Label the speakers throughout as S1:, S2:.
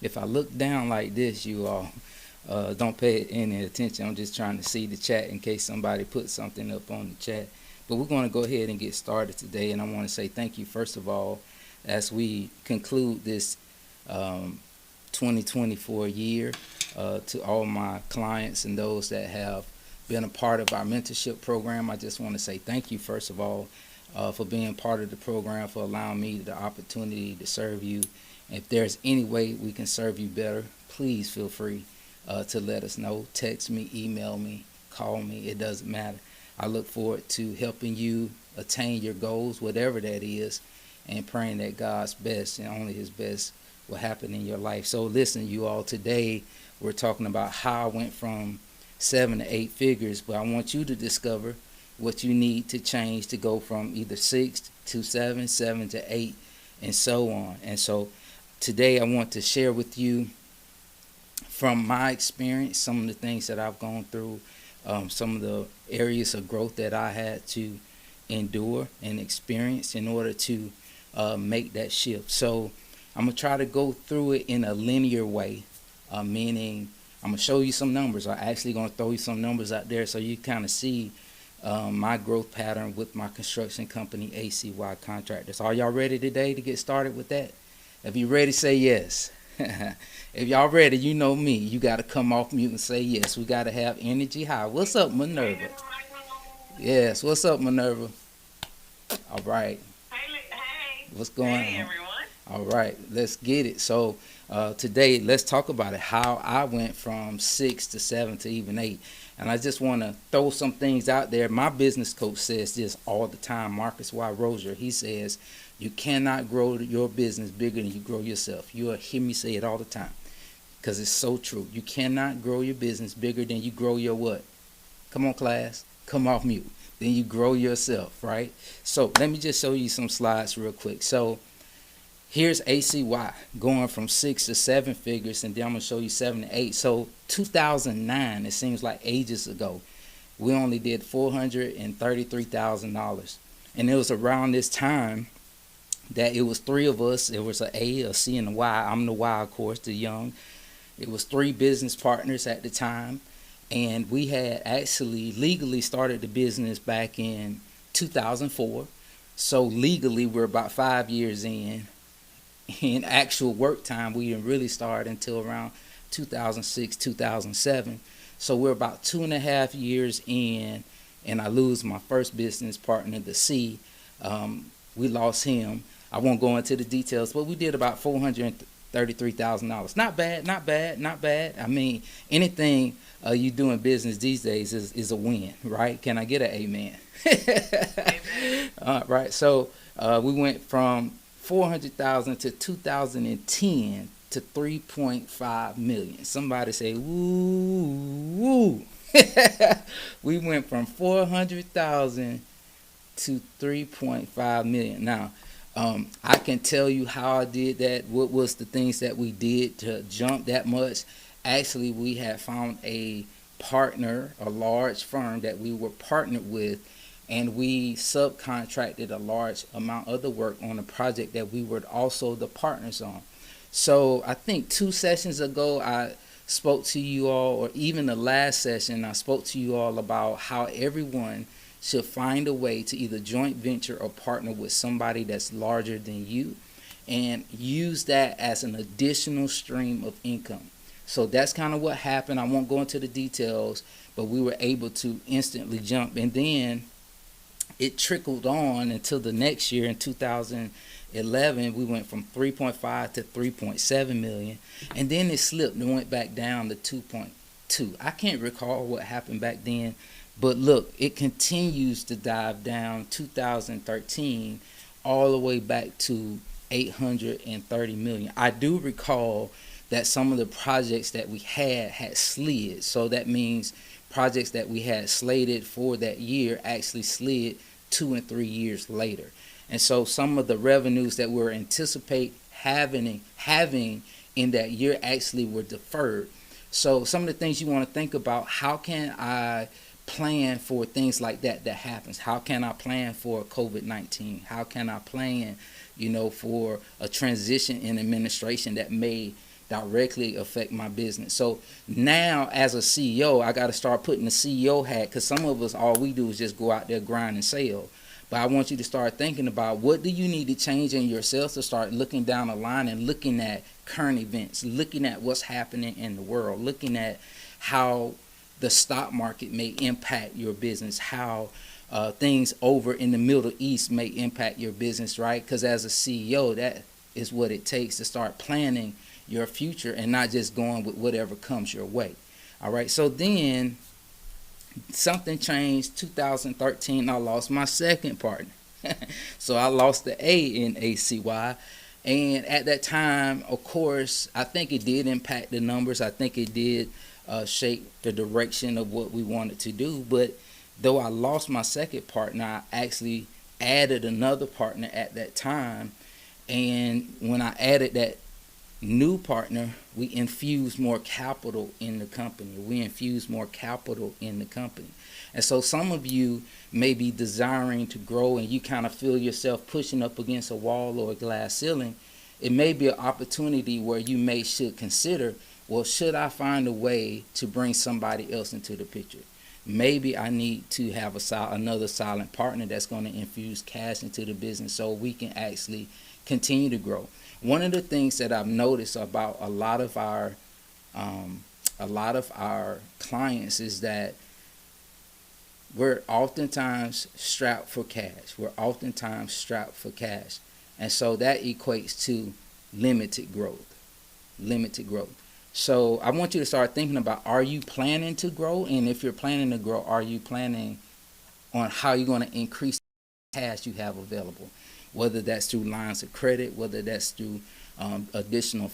S1: If I look down like this, you all don't pay any attention. I'm just trying to see the chat in case somebody put something up on the chat. But we're going to go ahead and get started today. And I want to say thank you, first of all, as we conclude this 2024 year, to all my clients and those that have been a part of our mentorship program. I just want to say thank you, first of all, for being part of the program, for allowing me the opportunity to serve you. If there's any way we can serve you better, please feel free to let us know. Text me, email me, call me. It doesn't matter. I look forward to helping you attain your goals, whatever that is, and praying that God's best and only His best will happen in your life. So listen, you all, today we're talking about how I went from 7 to 8 figures, but I want you to discover what you need to change to go from either 6 to 7, 7 to 8, and so on. And so today I want to share with you from my experience some of the things that I've gone through, some of the areas of growth that I had to endure and experience in order to make that shift. So I'm going to try to go through it in a linear way, meaning I'm going to show you some numbers. I'm actually going to throw you some numbers out there so you kind of see my growth pattern with my construction company, ACY Contractors. Are y'all ready today to get started with that? If you're ready, say yes. If y'all ready, you know me. You got to come off mute and say yes. We got to have energy high. What's up, Minerva? Yes, what's up, Minerva? All right.
S2: Hey,
S1: What's going
S2: hey
S1: on?
S2: everyone.
S1: All right, let's get it. So today, let's talk about it, how I went from 6 to 7 to even 8. And I just want to throw some things out there. My business coach says this all the time, Marcus Y. Rozier. He says, you cannot grow your business bigger than you grow yourself. You'll hear me say it all the time because it's so true. You cannot grow your business bigger than you grow your what? Come on, class. Come off mute. Then you grow yourself, right? So let me just show you some slides real quick. So here's ACY going from 6 to 7 figures, and then I'm going to show you 7 to 8. So 2009, it seems like ages ago, we only did $433,000. And it was around this time that it was 3 of us. It was a A, a C, and a Y. I'm the Y, of course, the young. It was 3 business partners at the time. And we had actually legally started the business back in 2004. So legally, we're about 5 years in. In actual work time, we didn't really start until around 2006, 2007. So we're about 2.5 years in, and I lose my first business partner, the C. We lost him. I won't go into the details, but we did about $433,000. Not bad, not bad, not bad. I mean, anything you do in business these days is a win, right? Can I get an amen?
S2: Amen.
S1: Right. So we went from 400,000 to 2010 to 3.5 million. Somebody say woo woo. We went from 400,000 to 3.5 million. Now, I can tell you how I did that. What was the things that we did to jump that much? Actually, we had found a partner, a large firm that we were partnered with, and we subcontracted a large amount of the work on a project that we were also the partners on. So I think 2 sessions ago, I spoke to you all, or even the last session, I spoke to you all about how everyone should find a way to either joint venture or partner with somebody that's larger than you and use that as an additional stream of income. So that's kind of what happened. I won't go into the details, but we were able to instantly jump. And then it trickled on until the next year in 2011. We went from 3.5 to 3.7 million, and then it slipped and went back down to 2.2. I can't recall what happened back then, but look, it continues to dive down. 2013 all the way back to 830 million. I do recall that some of the projects that we had slid, so that means projects that we had slated for that year actually slid 2 and 3 years later. And so some of the revenues that we were anticipate having in that year actually were deferred. So some of the things you want to think about, how can I plan for things like that happens? How can I plan for COVID-19? How can I plan, for a transition in administration that may directly affect my business. So now as a CEO, I got to start putting the CEO hat, because some of us, all we do is just go out there, grind and sell. But I want you to start thinking about, what do you need to change in yourself to start looking down the line and looking at current events, looking at what's happening in the world, looking at how the stock market may impact your business, how things over in the Middle East may impact your business, right? Because as a CEO, that is what it takes to start planning your future and not just going with whatever comes your way. All right. So then something changed. 2013, I lost my second partner. So I lost the A in ACY. And at that time, of course, I think it did impact the numbers. I think it did shape the direction of what we wanted to do. But though I lost my second partner, I actually added another partner at that time. And when I added that new partner, we infused more capital in the company. And so some of you may be desiring to grow, and you kind of feel yourself pushing up against a wall or a glass ceiling. It may be an opportunity where you should consider, well, should I find a way to bring somebody else into the picture? Maybe I need to have another silent partner that's going to infuse cash into the business so we can actually continue to grow. One of the things that I've noticed about a lot of our clients is that we're oftentimes strapped for cash. And so that equates to limited growth. So I want you to start thinking about, are you planning to grow? And if you're planning to grow, are you planning on how you're going to increase the cash you have available? Whether that's through lines of credit, whether that's through additional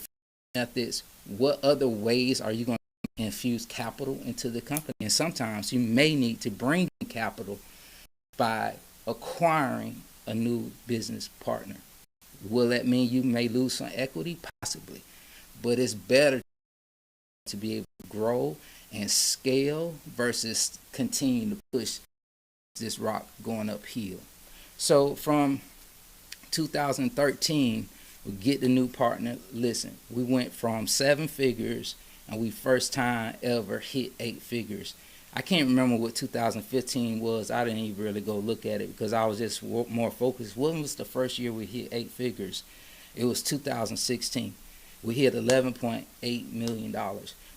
S1: methods, what other ways are you going to infuse capital into the company? And sometimes you may need to bring in capital by acquiring a new business partner. Will that mean you may lose some equity? Possibly. But it's better to be able to grow and scale versus continue to push this rock going uphill. So from 2013, we get the new partner. Listen, we went from 7 figures, and we first time ever hit 8 figures. I can't remember what 2015 was. I didn't even really go look at it because I was just more focused. When was the first year we hit 8 figures? It was 2016. We hit $11.8 million.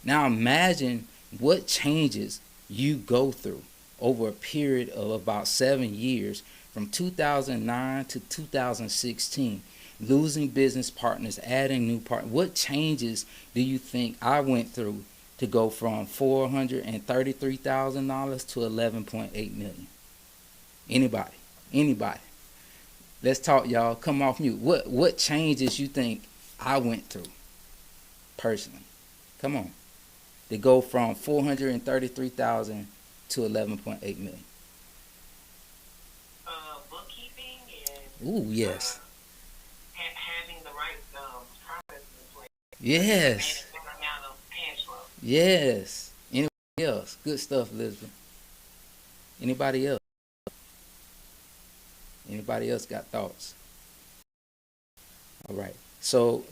S1: Now imagine what changes you go through over a period of about 7 years, from 2009 to 2016, losing business partners, adding new partners. What changes do you think I went through to go from $433,000 to $11.8 million? Anybody? Let's talk, y'all. Come off mute. What changes you think I went through personally? Come on. To go from $433,000 to $11.8 million.
S2: Bookkeeping and
S1: Ooh, yes.
S2: having the right processes in place.
S1: Yes.
S2: And a amount of cash flow.
S1: Yes. Anybody else? Good stuff, Elizabeth. Anybody else? Anybody else got thoughts? All right. So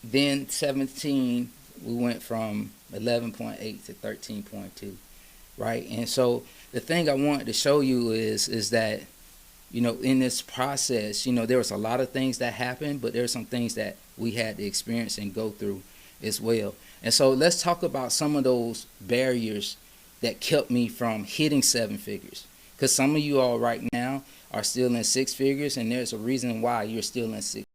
S1: then 17, we went from 11.8 to 13.2, right? And so the thing I wanted to show you is that, in this process, there was a lot of things that happened, but there's some things that we had to experience and go through as well. And so let's talk about some of those barriers that kept me from hitting 7 figures. Because some of you all right now are still in 6 figures, and there's a reason why you're still in 6.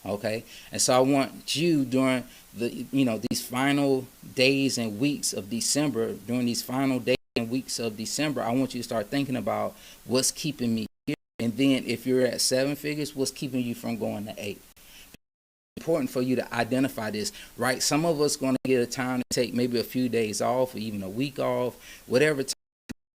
S1: Okay, and so I want you during these final days and weeks of December, I want you to start thinking about what's keeping me here. And then if you're at 7 figures, what's keeping you from going to 8? It's important for you to identify this, right? Some of us going to get a time to take maybe a few days off or even a week off, whatever time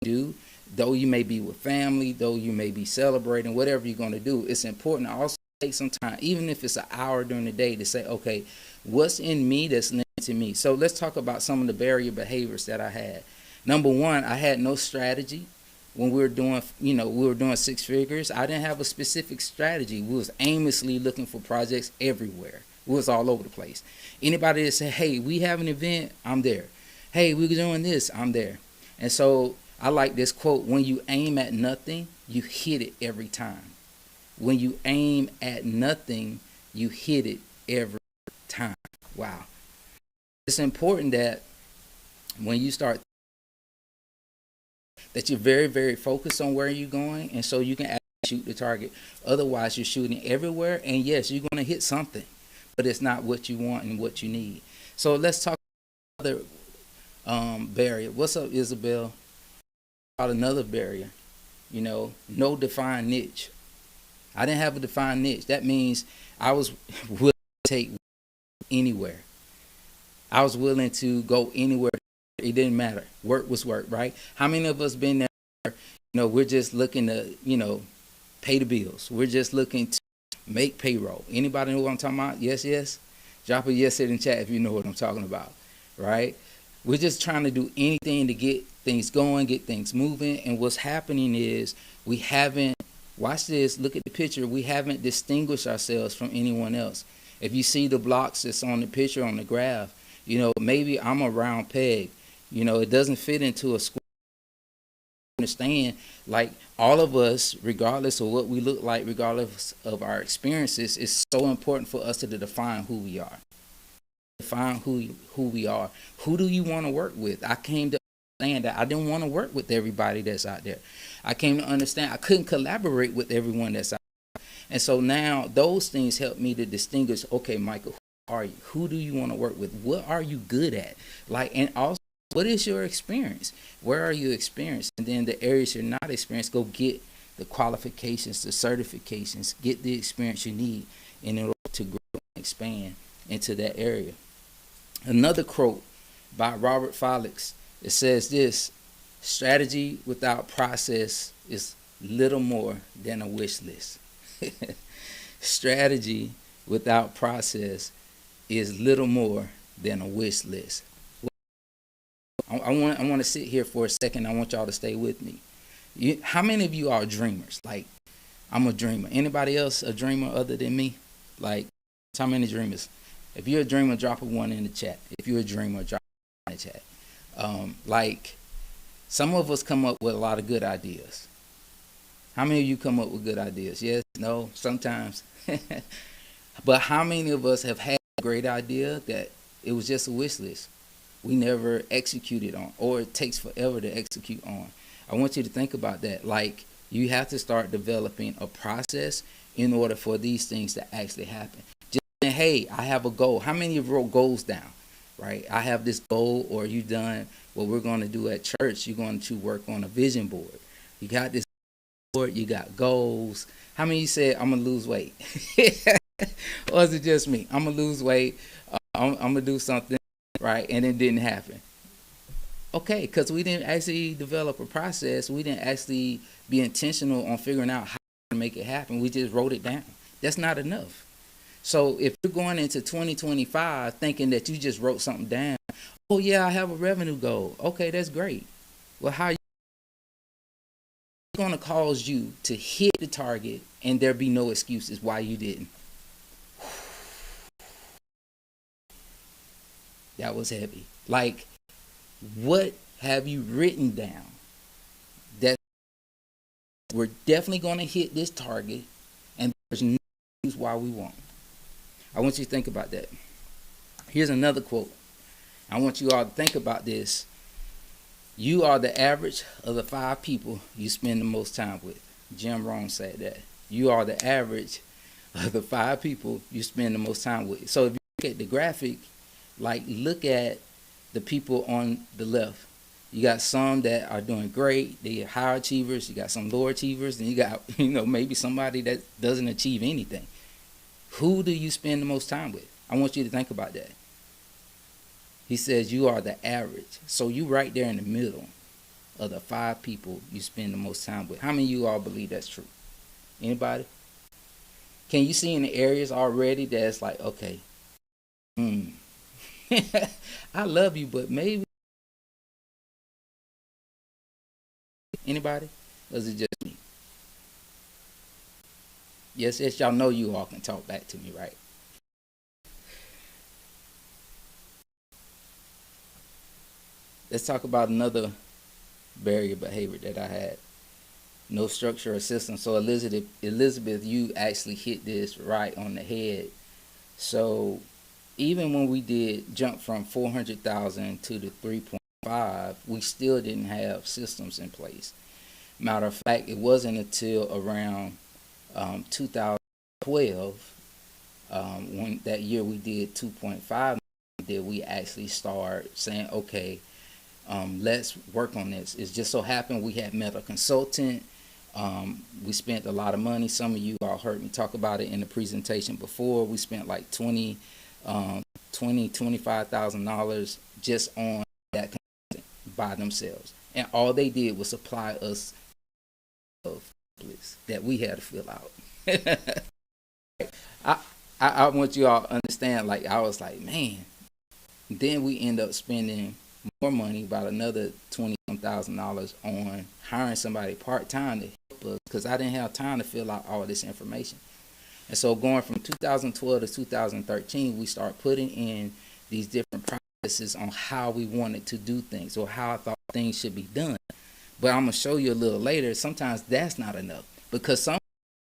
S1: you do. Though you may be with family, though you may be celebrating, whatever you're going to do, it's important to also take some time, even if it's an hour during the day, to say, okay, what's in me that's limiting me? So let's talk about some of the barrier behaviors that I had. Number one, I had no strategy. When we were doing 6 figures, I didn't have a specific strategy. We was aimlessly looking for projects everywhere, We was all over the place. Anybody that said, hey, we have an event, I'm there. Hey, we're doing this, I'm there. And so I like this quote: when you aim at nothing, you hit it every time. When you aim at nothing, you hit it every time. Wow. It's important that when you start, that you're very, very focused on where you're going, and so you can actually shoot the target. Otherwise, you're shooting everywhere, and yes, you're going to hit something, but it's not what you want and what you need. So let's talk about another barrier. What's up, Isabel? About another barrier. No defined niche. I didn't have a defined niche. That means I was willing to take anywhere. I was willing to go anywhere. It didn't matter. Work was work, right? How many of us been there? We're just looking to, pay the bills. We're just looking to make payroll. Anybody know what I'm talking about? Yes, yes. Drop a yes in the chat if you know what I'm talking about, right? We're just trying to do anything to get things going, get things moving. And what's happening is we haven't, watch this, look at the picture, we haven't distinguished ourselves from anyone else. If you see the blocks that's on the picture on the graph, maybe I'm a round peg. It doesn't fit into a square. Understand, like, all of us, regardless of what we look like, regardless of our experiences, it's so important for us to define who we are. Define who we are. Who do you want to work with? I came to understand that I didn't want to work with everybody that's out there. I came to understand I couldn't collaborate with everyone that's out there. And so now those things help me to distinguish, okay, Michael, who are you? Who do you want to work with? What are you good at? And also, what is your experience? Where are you experienced? And then the areas you're not experienced, go get the qualifications, the certifications, get the experience you need in order to grow and expand into that area. Another quote by Robert Felix, it says this: strategy without process is little more than a wish list. Strategy without process is little more than a wish list. I want to sit here for a second. I want y'all to stay with me. How many of you are dreamers? Like, I'm a dreamer. Anybody else a dreamer other than me? Like, how many dreamers? If you're a dreamer, drop a 1 in the chat. If you're a dreamer, drop a 1 in the chat. Like, some of us come up with a lot of good ideas. How many of you come up with good ideas? Yes, no, sometimes. But how many of us have had a great idea that it was just a wish list? We never executed on, or it takes forever to execute on. I want you to think about that. Like, you have to start developing a process in order for these things to actually happen. Just saying, hey, I have a goal. How many of you wrote goals down? Right? I have this goal, or you done what we're going to do at church. You're going to work on a vision board. You got this board, you got goals. How many of you said, I'm going to lose weight? Or is it just me? I'm going to lose weight. I'm going to do something. Right, and it didn't happen. Okay, because we didn't actually develop a process. We didn't actually be intentional on figuring out how to make it happen. We just wrote it down. That's not enough. So if you're going into 2025 thinking that you just wrote something down, oh yeah, I have a revenue goal. Okay, that's great. Well, how are you going to cause you to hit the target and there be no excuses why you didn't? That was heavy. Like, what have you written down that we're definitely going to hit this target and there's no reason why we won't? I want you to think about that. Here's another quote. I want you all to think about this. You are the average of the 5 people you spend the most time with. Jim Rohn said that. You are the average of the 5 people you spend the most time with. So if you look at the graphic, like, look at the people on the left. You got some that are doing great. They are high achievers. You got some lower achievers. And you got, maybe somebody that doesn't achieve anything. Who do you spend the most time with? I want you to think about that. He says you are the average. So you right there in the middle of the 5 people you spend the most time with. How many of you all believe that's true? Anybody? Can you see in the areas already that's like, okay, I love you, but maybe. Anybody? Or is it just me? Yes, y'all know you all can talk back to me, right? Let's talk about another barrier behavior that I had. No structure or system. So Elizabeth, you actually hit this right on the head. So even when we did jump from 400,000 to the 3.5, we still didn't have systems in place. Matter of fact, it wasn't until around 2012, when that year we did 2.5, did we actually start saying, okay, let's work on this. It just so happened we had met a consultant. We spent a lot of money. Some of you all heard me talk about it in the presentation before. We spent like $25,000 just on that consultant by themselves, and all they did was supply us of that we had to fill out. I, I want you all to understand. Like I was like, man. Then we end up spending more money, about another $20,000 on hiring somebody part time to help us because I didn't have time to fill out all this information. And so going from 2012 to 2013, we start putting in these different processes on how we wanted to do things or how I thought things should be done. But I'm gonna show you a little later. Sometimes that's not enough because some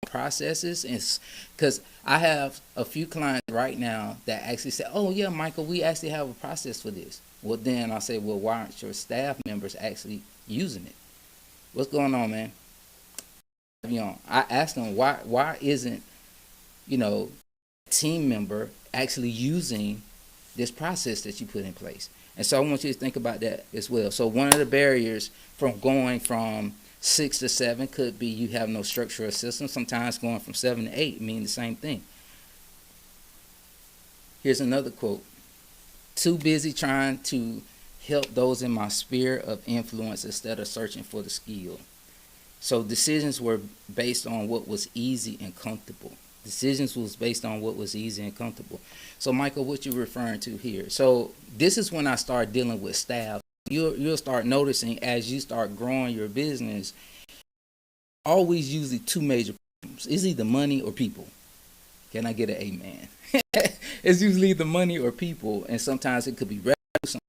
S1: processes is because I have a few clients right now that actually say, "Oh yeah, Michael, we actually have a process for this." Well, then I say, "Well, why aren't your staff members actually using it? What's going on, man?" I asked them why isn't team member actually using this process that you put in place. And so I want you to think about that as well. So one of the barriers from going from 6 to 7 could be you have no structure or system. Sometimes going from 7 to 8 mean the same thing. Here's another quote. Too busy trying to help those in my sphere of influence instead of searching for the skill. So decisions were based on what was easy and comfortable. Decisions was based on what was easy and comfortable. So Michael, what you referring to here? So this is when I start dealing with staff. You'll start noticing as you start growing your business, always usually two major problems. It's either money or people. Can I get an amen? It's usually either money or people, and sometimes it could be revenue,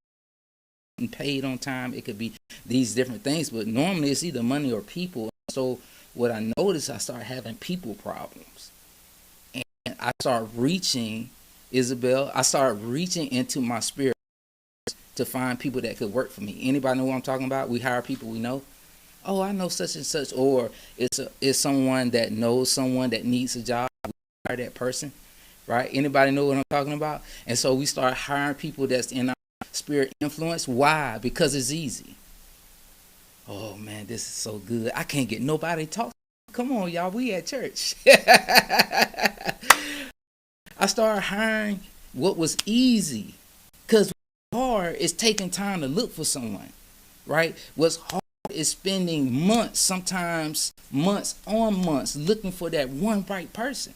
S1: paid on time. It could be these different things, but normally it's either money or people. So what I noticed, I start having people problems. And I start reaching, Isabel, I start reaching into my spirit to find people that could work for me. Anybody know what I'm talking about? We hire people we know. Oh, I know such and such. Or it's someone that knows someone that needs a job. We hire that person, right? Anybody know what I'm talking about? And so we start hiring people that's in our spirit influence. Why? Because it's easy. Oh, man, this is so good. I can't get nobody to talk. Come on, y'all. We at church. I started hiring what was easy because what's hard is taking time to look for someone, right? What's hard is spending months, sometimes months on months, looking for that one right person,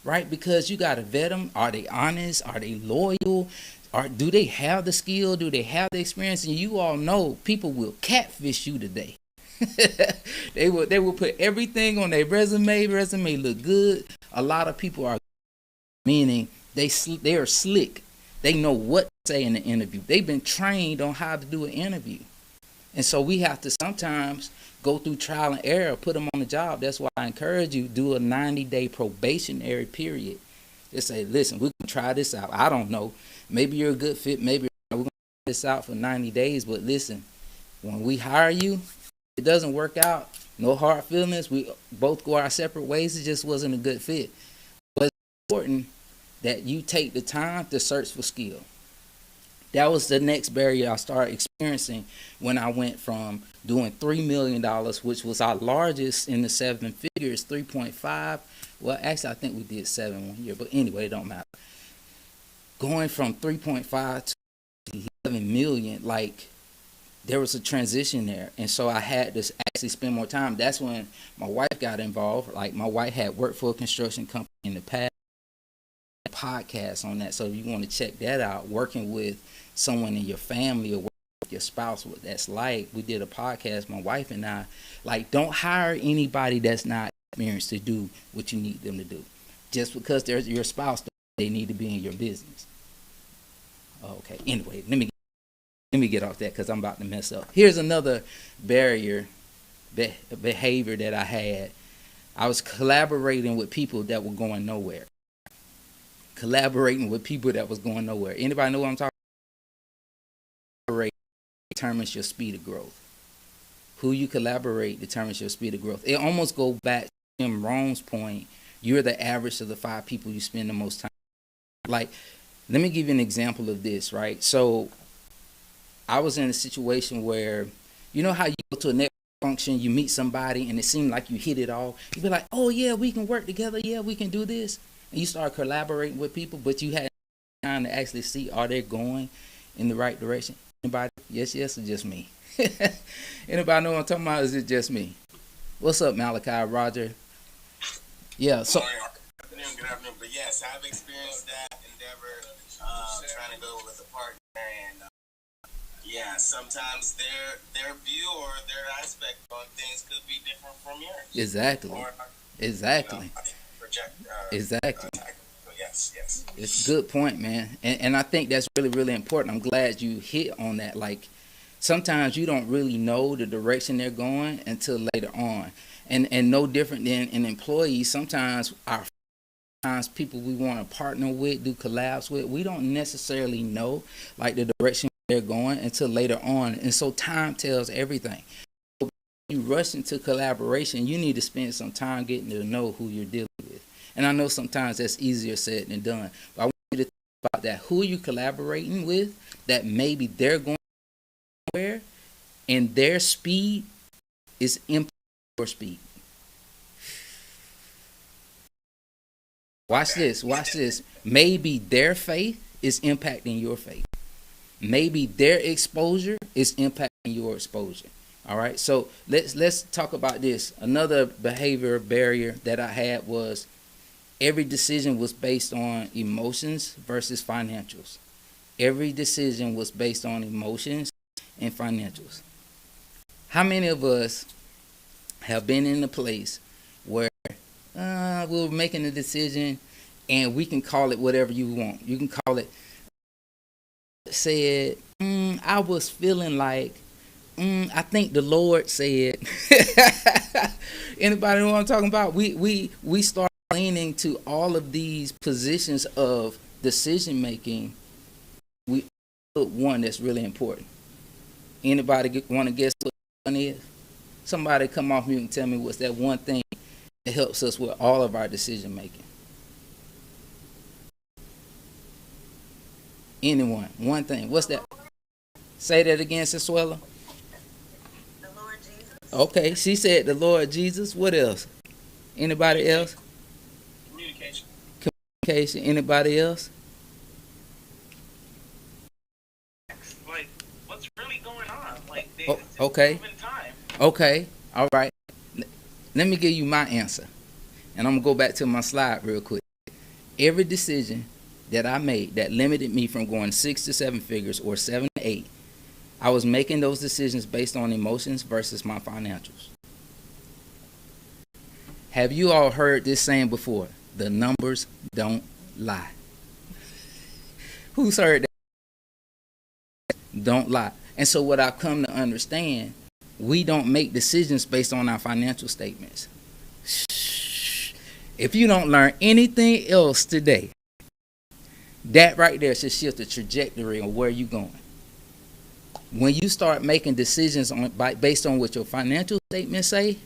S1: right? Because you got to vet them. Are they honest? Are they loyal? Do they have the skill? Do they have the experience? And you all know people will catfish you today. They will put everything on their resume. Resume look good. A lot of people are, meaning they are slick. They know what to say in the interview. They've been trained on how to do an interview. And so we have to sometimes go through trial and error, put them on the job. That's why I encourage you, do a 90-day probationary period. Just say, listen, we can try this out. I don't know. Maybe you're a good fit. Maybe we're going to try this out for 90 days. But listen, when we hire you, if it doesn't work out, no hard feelings. We both go our separate ways. It just wasn't a good fit. But it's important that you take the time to search for skill. That was the next barrier I started experiencing when I went from doing $3 million, which was our largest in the 7 figures, 3.5. Well, actually, I think we did 7 one year, but anyway, it don't matter. Going from 3.5 to 11 million, like there was a transition there. And so I had to actually spend more time. That's when my wife got involved. Like my wife had worked for a construction company in the past. Podcast on that, so if you want to check that out, working with someone in your family or working with your spouse, what that's like. We did a podcast, my wife and I. Like, don't hire anybody that's not experienced to do what you need them to do. Just because they're your spouse, they need to be in your business. Okay, anyway, let me Let me get off that because I'm about to mess up. Here's another barrier behavior that I had. I was collaborating with people that were going nowhere. Collaborating with people that was going nowhere. Anybody know what I'm talking about? Determines your speed of growth. Who you collaborate determines your speed of growth. It almost goes back to Jim Rohn's point. You're the average of the 5 people you spend the most time. Like, let me give you an example of this, right? So I was in a situation where, you know how you go to a network function, you meet somebody, and it seemed like you hit it all. You be like, oh yeah, we can work together. Yeah, we can do this. And you start collaborating with people, but you had time to actually see, are they going in the right direction? Anybody? Yes, or just me? Anybody know what I'm talking about? Is it just me? What's up, Malachi, Roger? Yeah, so.
S3: Good afternoon. But yes, I've experienced that endeavor, trying to go with a partner, and yeah, sometimes their view or their aspect on things could be different from yours.
S1: Exactly. Exactly. Exactly.
S3: So yes.
S1: It's a good point, man. And I think that's really, really important. I'm glad you hit on that. Like, sometimes you don't really know the direction they're going until later on. And no different than an employee. Sometimes people we want to partner with, do collabs with, we don't necessarily know like the direction they're going until later on. And so time tells everything. So when you rush into collaboration, you need to spend some time getting to know who you're dealing with. And I know sometimes that's easier said than done. But I want you to think about that. Who are you collaborating with that maybe they're going somewhere and their speed is impacting your speed? Watch this. Maybe their faith is impacting your faith. Maybe their exposure is impacting your exposure. All right. So let's talk about this. Another behavior barrier that I had was every decision was based on emotions versus financials. Every decision was based on emotions and financials. How many of us have been in a place where we were making a decision, and we can call it whatever you want. You can call it, said, I was feeling like, I think the Lord said. Anybody know what I'm talking about? We start leaning to all of these positions of decision making. We put one that's really important. Anybody want to guess what one is? Somebody come off mute and tell me what's that one thing that helps us with all of our decision making. Anyone? One thing. What's that? Say that again, Siswella.
S2: The Lord Jesus.
S1: Okay, she said the Lord Jesus. What else? Anybody else? Communication. Anybody else?
S2: Like, what's really going on? Like,
S1: okay.
S2: Time.
S1: Okay. All right. Let me give you my answer. And I'm going to go back to my slide real quick. Every decision that I made that limited me from going 6 to 7 figures or 7 to 8, I was making those decisions based on emotions versus my financials. Have you all heard this saying before? The numbers don't lie. Who's heard that? Don't lie. And so what I've come to understand, we don't make decisions based on our financial statements. If you don't learn anything else today, that right there should shift the trajectory of where you're going. When you start making decisions based on what your financial statements say,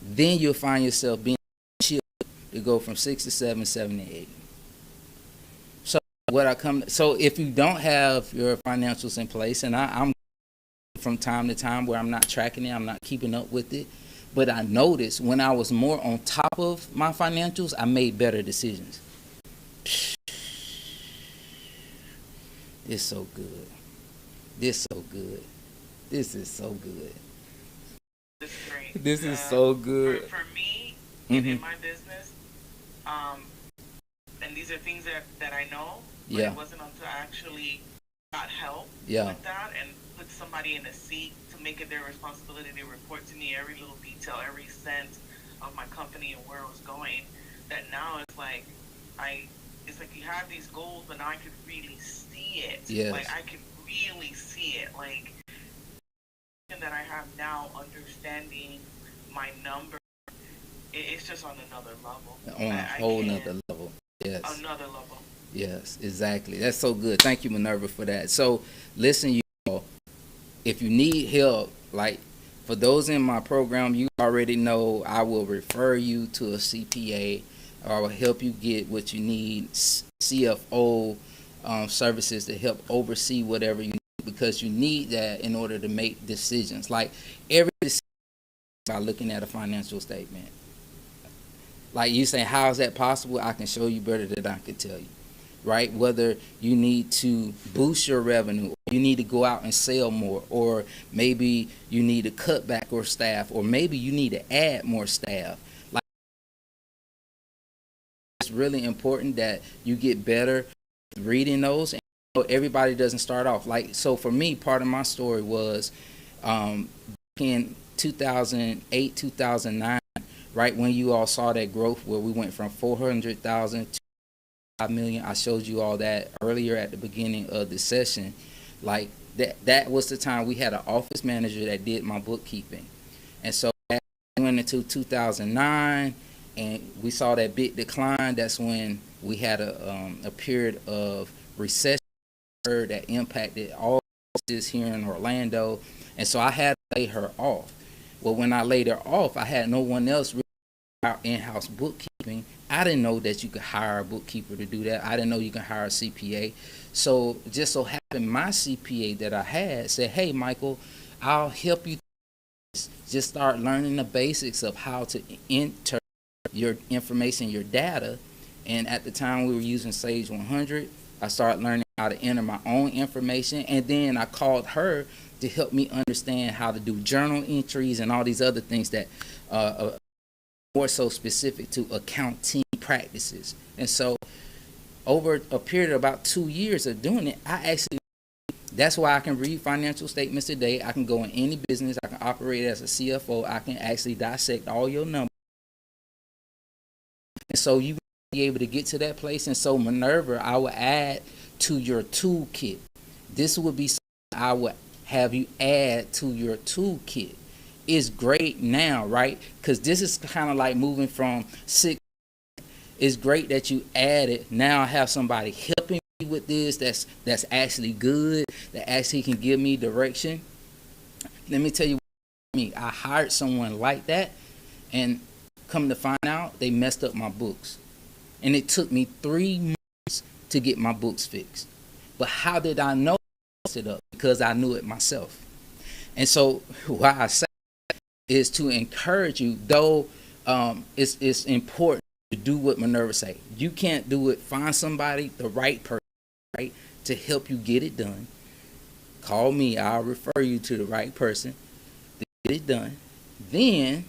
S1: then you'll find yourself being shifted to go from 6 to 7, 7 to 8. So if you don't have your financials in place, and I'm from time to time where I'm not tracking it, I'm not keeping up with it, but I noticed when I was more on top of my financials, I made better decisions. It's so good. This is so good. This is so good.
S2: This is great.
S1: This is so good.
S2: For me, in my business, and these are things that I know, but it wasn't until I actually got help with that and put somebody in a seat to make it their responsibility to report to me every little detail, every cent of my company and where it was going, that now it's like you have these goals, but now I could really see it.
S1: Yes.
S2: Like I could really see it. Like, that I have now, understanding my number, it's just on another level.
S1: On a whole nother level. Yes.
S2: Another level.
S1: Yes, exactly. That's so good. Thank you, Minerva, for that. So, listen, you all, if you need help, like for those in my program, you already know I will refer you to a CPA, or I will help you get what you need, CFO services to help oversee whatever you need, because you need that in order to make decisions. Like every decision by looking at a financial statement. Like you say, how is that possible? I can show you better than I can tell you. Right? Whether you need to boost your revenue, or you need to go out and sell more, or maybe you need to cut back or staff, or maybe you need to add more staff. Like, it's really important that you get better reading those. And everybody doesn't start off like, so for me, part of my story was in 2008, 2009, right when you all saw that growth where we went from 400,000 to 5 million. I showed you all that earlier at the beginning of the session. Like that was the time we had an office manager that did my bookkeeping. And so that went into 2009 and we saw that big decline. That's when we had a period of recession that impacted all this here in Orlando. And so I had to lay her off. Well, when I laid her off, I had no one else really our in-house bookkeeping. I didn't know that you could hire a bookkeeper to do that. I didn't know you could hire a CPA. So just so happened my CPA that I had said, hey, Michael, I'll help you. Just start learning the basics of how to enter your information, your data. And at the time we were using Sage 100, I started learning how to enter my own information. And then I called her to help me understand how to do journal entries and all these other things that more so specific to accounting practices. And so over a period of about 2 years of doing it, that's why I can read financial statements today. I can go in any business. I can operate as a CFO. I can actually dissect all your numbers. And so you be able to get to that place. And so Minerva, I will add to your toolkit. This would be something I would have you add to your toolkit. It's great now, right? Because this is kind of like moving from 6. It's great that you add it. Now I have somebody helping me with this that's actually good, that actually can give me direction. Let me tell you what I mean. I hired someone like that, and come to find out, they messed up my books. And it took me 3 months to get my books fixed. But how did I know I messed it up? Because I knew it myself. And so why I say is to encourage you, though it's important to do what Minerva say. You can't do it. Find somebody, the right person, right, to help you get it done. Call me. I'll refer you to the right person to get it done. Then,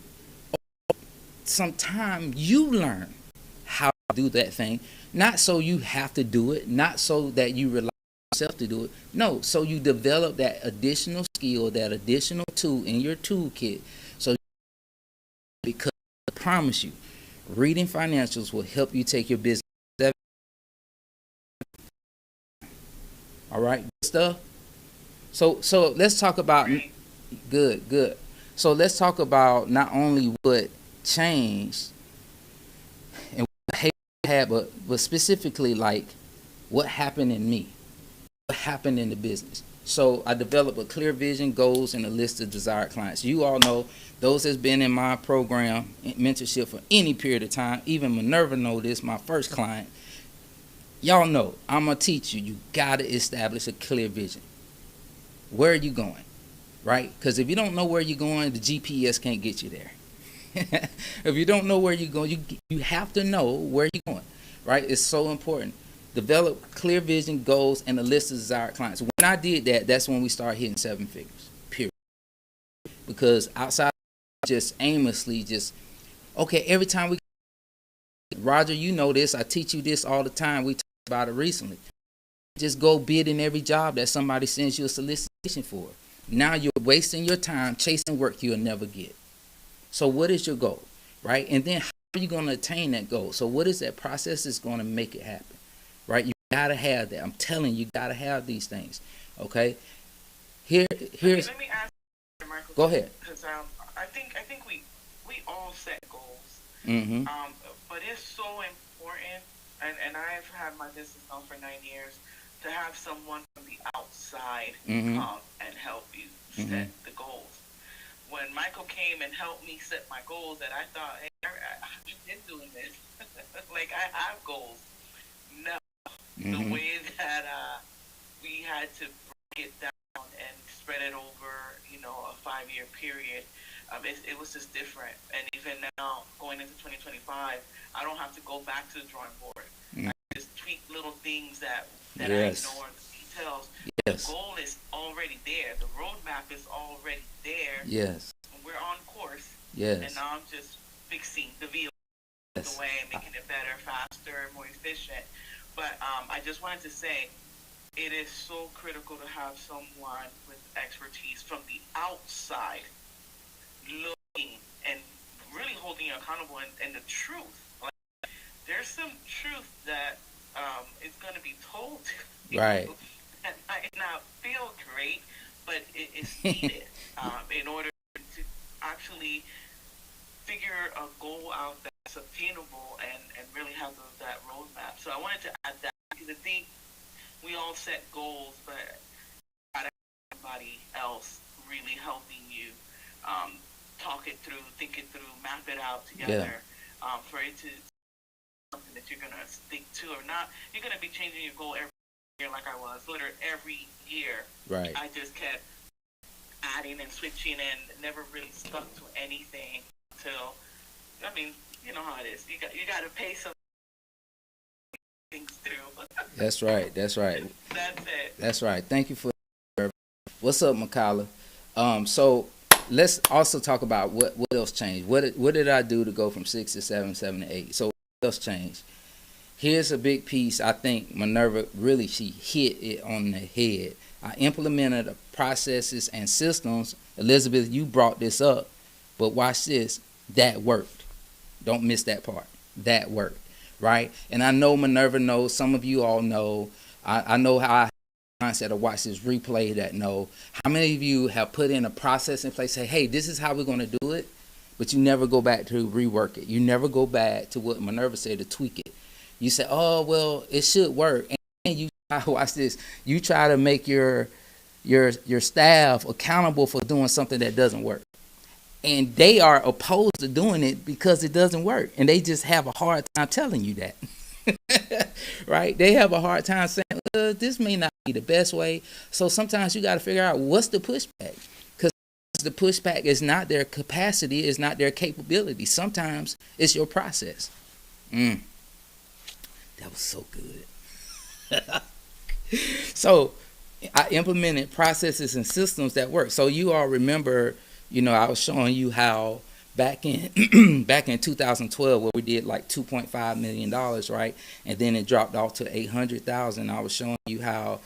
S1: sometime you learn how to do that thing. Not so you have to do it. Not so that you rely on yourself to do it. No, so you develop that additional skill, that additional tool in your toolkit. So, because I promise you, reading financials will help you take your business. All right, good stuff. So let's talk about good. So let's talk about not only what changed and what behavior I had, but specifically like what happened in me, what happened in the business. So I developed a clear vision, goals, and a list of desired clients. You all know those that's been in my program, mentorship for any period of time. Even Minerva know this, my first client. Y'all know I'm gonna teach you. You gotta establish a clear vision. Where are you going, right? Because if you don't know where you're going, the GPS can't get you there. If you don't know where you're going, you have to know where you're going, right? It's so important. Develop clear vision, goals, and a list of desired clients. When I did that, that's when we started hitting 7 figures, period. Because outside just aimlessly, okay, every time Roger, you know this, I teach you this all the time. We talked about it recently. Just go bid in every job that somebody sends you a solicitation for. Now you're wasting your time chasing work you'll never get. So what is your goal, right? And then how are you going to attain that goal? So what is that process that's going to make it happen, right? You got to have that. I'm telling you, got to have these things. Okay. Here's.
S2: Let me ask you, Michael.
S1: Go ahead.
S2: Because I think we all set goals.
S1: Mm-hmm.
S2: But it's so important, and I've had my business now for 9 years, to have someone from the outside come and help you set the goals. When Michael came and helped me set my goals, that I thought, hey, I've been doing this. Like, I have goals. No. The way that we had to break it down and spread it over, a 5-year period, it was just different. And even now, going into 2025, I don't have to go back to the drawing board. I just tweak little things that I know are the details.
S1: Yes.
S2: The goal is already there. The roadmap is already there.
S1: Yes.
S2: We're on course.
S1: Yes.
S2: And now I'm just fixing the vehicle the way, making it better, faster, more efficient. But I just wanted to say, it is so critical to have someone with expertise from the outside looking and really holding you accountable, and the truth. Like, there's some truth that is going to be told to you that might not feel great, but it's needed in order to actually figure a goal out that's obtainable and really have that roadmap. So I wanted to add that, because I think we all set goals, but not everybody else really helping you talk it through, think it through, map it out together, for it to something that you're going to stick to or not. You're going to be changing your goal every year, like I was. Literally every year.
S1: Right.
S2: I just kept adding and switching and never really stuck to anything until, you know how it is. You got to pay some things through.
S1: That's right.
S2: That's it.
S1: That's right. Thank you for. What's up, Makala? So let's also talk about what else changed. What did I do to go from 6 to 7, 7 to 8? So what else changed? Here's a big piece. I think Minerva really, she hit it on the head. I implemented the processes and systems. Elizabeth, you brought this up, but watch this. That worked. Don't miss that part. That worked, right? And I know Minerva knows. Some of you all know. I know how I mindset to watch this replay that know. How many of you have put in a process in place, say, hey, this is how we're going to do it, but you never go back to rework it. You never go back to what Minerva said to tweak it. You say, oh, well, it should work. And you watch this. You try to make your staff accountable for doing something that doesn't work. And they are opposed to doing it because it doesn't work. And they just have a hard time telling you that. Right? They have a hard time saying, this may not be the best way. So sometimes you got to figure out what's the pushback. Because the pushback is not their capacity, it's not their capability. Sometimes it's your process. That was so good. So I implemented processes and systems that work. So you all remember, I was showing you how back in 2012, where we did like $2.5 million, right? And then it dropped off to $800,000. I was showing you how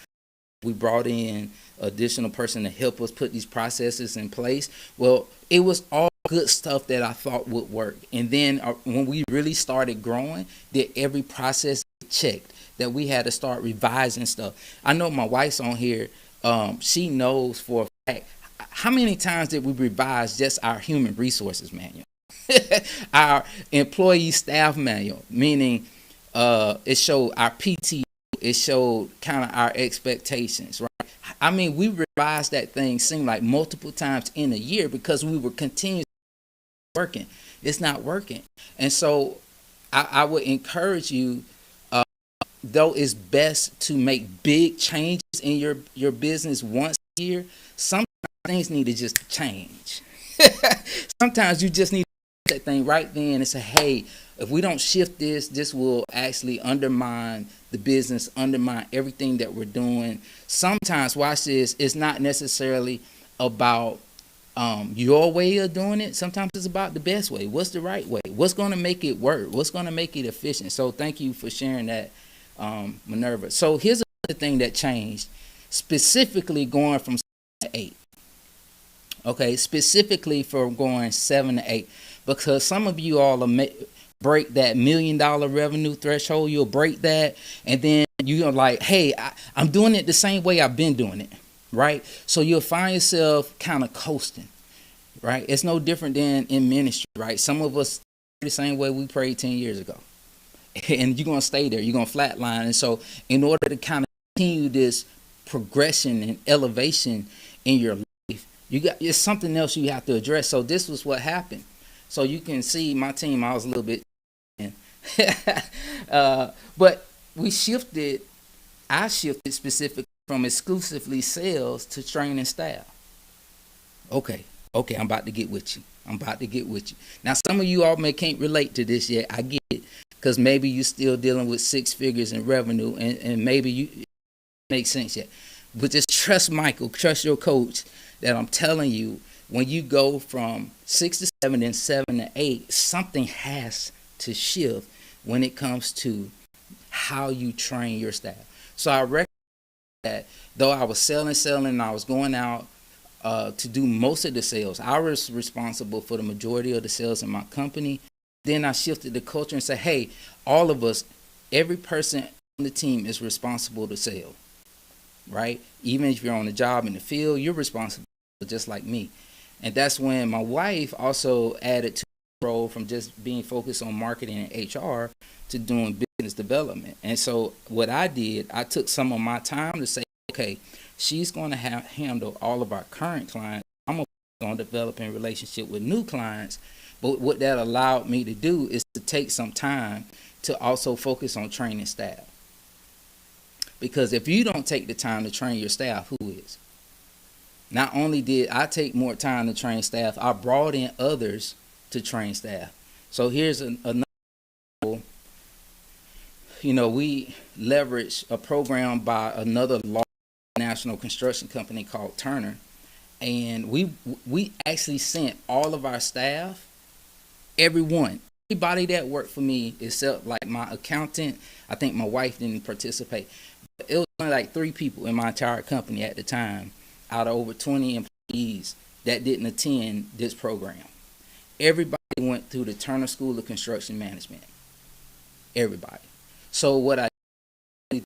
S1: we brought in additional person to help us put these processes in place. Well, it was all good stuff that I thought would work. And then when we really started growing, that every process checked, that we had to start revising stuff. I know my wife's on here. She knows for a fact. How many times did we revise just our human resources manual? Our employee staff manual, meaning it showed our PT, it showed kind of our expectations, right? I mean, we revised that thing, seemed like multiple times in a year, because we were continuously working. It's not working. And so I would encourage you, though it's best to make big changes in your business once a year, sometimes things need to just change. Sometimes you just need to do that thing right then and say, hey, if we don't shift this will actually undermine the business, undermine everything that we're doing. Sometimes, watch this, it's not necessarily about your way of doing it. Sometimes it's about the best way. What's the right way? What's going to make it work? What's going to make it efficient? So thank you for sharing that, Minerva. So here's another thing that changed, specifically going from 7 to 8. Okay, specifically for going 7 to 8, because some of you all break that $1 million revenue threshold. You'll break that, and then you're like, hey, I'm doing it the same way I've been doing it, right? So you'll find yourself kind of coasting, right? It's no different than in ministry, right? Some of us the same way we prayed 10 years ago. And you're going to stay there. You're going to flatline. And so in order to kind of continue this progression and elevation in your life, it's something else you have to address. So this was what happened. So you can see my team, I was a little bit but I shifted specifically from exclusively sales to training staff. Okay, I'm about to get with you. Now, some of you all can't relate to this yet. I get it, because maybe you're still dealing with 6 figures in revenue, and maybe it makes sense yet. But just trust Michael, trust your coach, that I'm telling you, when you go from 6 to 7 and 7 to 8, something has to shift when it comes to how you train your staff. So I recognize that though I was selling, and I was going out to do most of the sales, I was responsible for the majority of the sales in my company. Then I shifted the culture and said, hey, all of us, every person on the team is responsible to sell, right? Even if you're on the job in the field, you're responsible just like me. And that's when my wife also added to the role from just being focused on marketing and HR to doing business development. And so what I did, I took some of my time to say, okay, she's going to handle all of our current clients. I'm going to focus on developing a relationship with new clients. But what that allowed me to do is to take some time to also focus on training staff. Because if you don't take the time to train your staff, who is? Not only did I take more time to train staff, I brought in others to train staff. So here's another. We leveraged a program by another large national construction company called Turner, and we actually sent all of our staff, everybody that worked for me, except like my accountant. I think my wife didn't participate. It was only like 3 people in my entire company at the time, out of over 20 employees, that didn't attend this program. Everybody went through the Turner School of Construction Management. Everybody. So what I did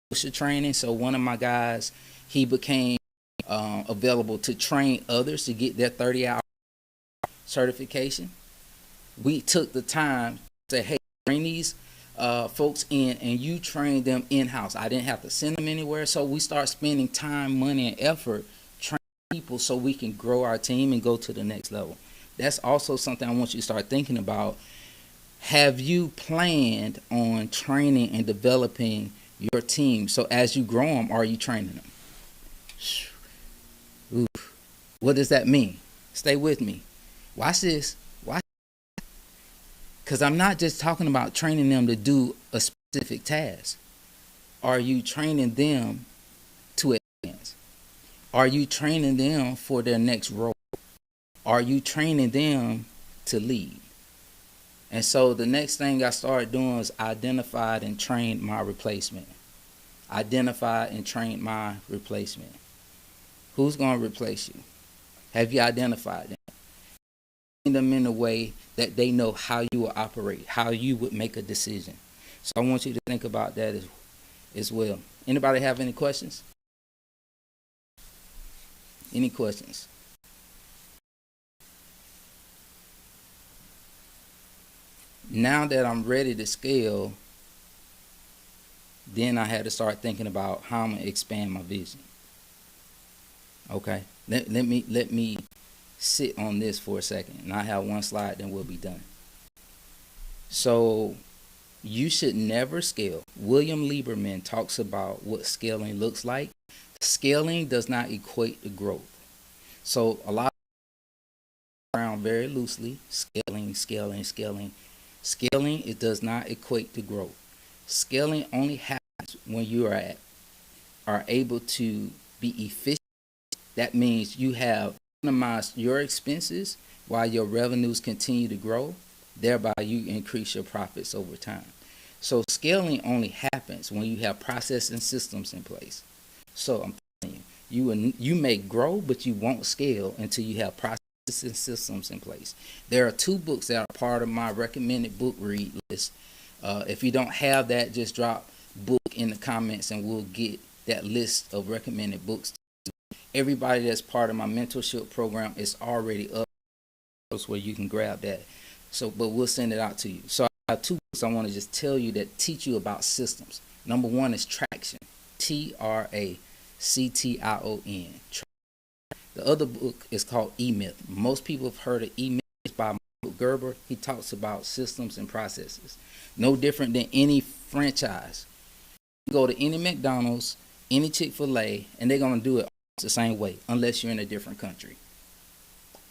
S1: was training. So one of my guys, he became available to train others to get their 30-hour certification. We took the time to say, hey, bring these folks in and you train them in-house. I didn't have to send them anywhere. So we start spending time, money, and effort training people so we can grow our team and go to the next level. That's also something I want you to start thinking about. Have you planned on training and developing your team? So as you grow them, are you training them? Oof. What does that mean? Stay with me. Watch this. Because I'm not just talking about training them to do a specific task. Are you training them to advance? Are you training them for their next role? Are you training them to lead? And so the next thing I started doing was identified and trained my replacement. Who's going to replace you? Have you identified them? Them in a way that they know how you will operate, how you would make a decision. So I want you to think about that as well. Anybody have any questions? Any questions? Now that I'm ready to scale, then I had to start thinking about how I'm going to expand my vision. Okay, let me sit on this for a second, and I have one slide, then we'll be done. So you should never scale. William Lieberman talks about what scaling looks like. Scaling does not equate to growth. So a lot of people around very loosely, scaling. Scaling, it does not equate to growth. Scaling only happens when you are able to be efficient. That means you have minimize your expenses while your revenues continue to grow, thereby you increase your profits over time. So scaling only happens when you have process and systems in place. So I'm telling you may grow, but you won't scale until you have processes and systems in place. There are 2 books that are part of my recommended book read list. If you don't have that, just drop book in the comments, and we'll get that list of recommended books. Everybody that's part of my mentorship program is already up where you can grab that. So, but we'll send it out to you. So I have 2 books I want to just tell you that teach you about systems. Number 1 is Traction, Traction. The other book is called E-Myth. Most people have heard of E-Myth. It's by Michael Gerber. He talks about systems and processes. No different than any franchise. You go to any McDonald's, any Chick-fil-A, and they're going to do it the same way, unless you're in a different country.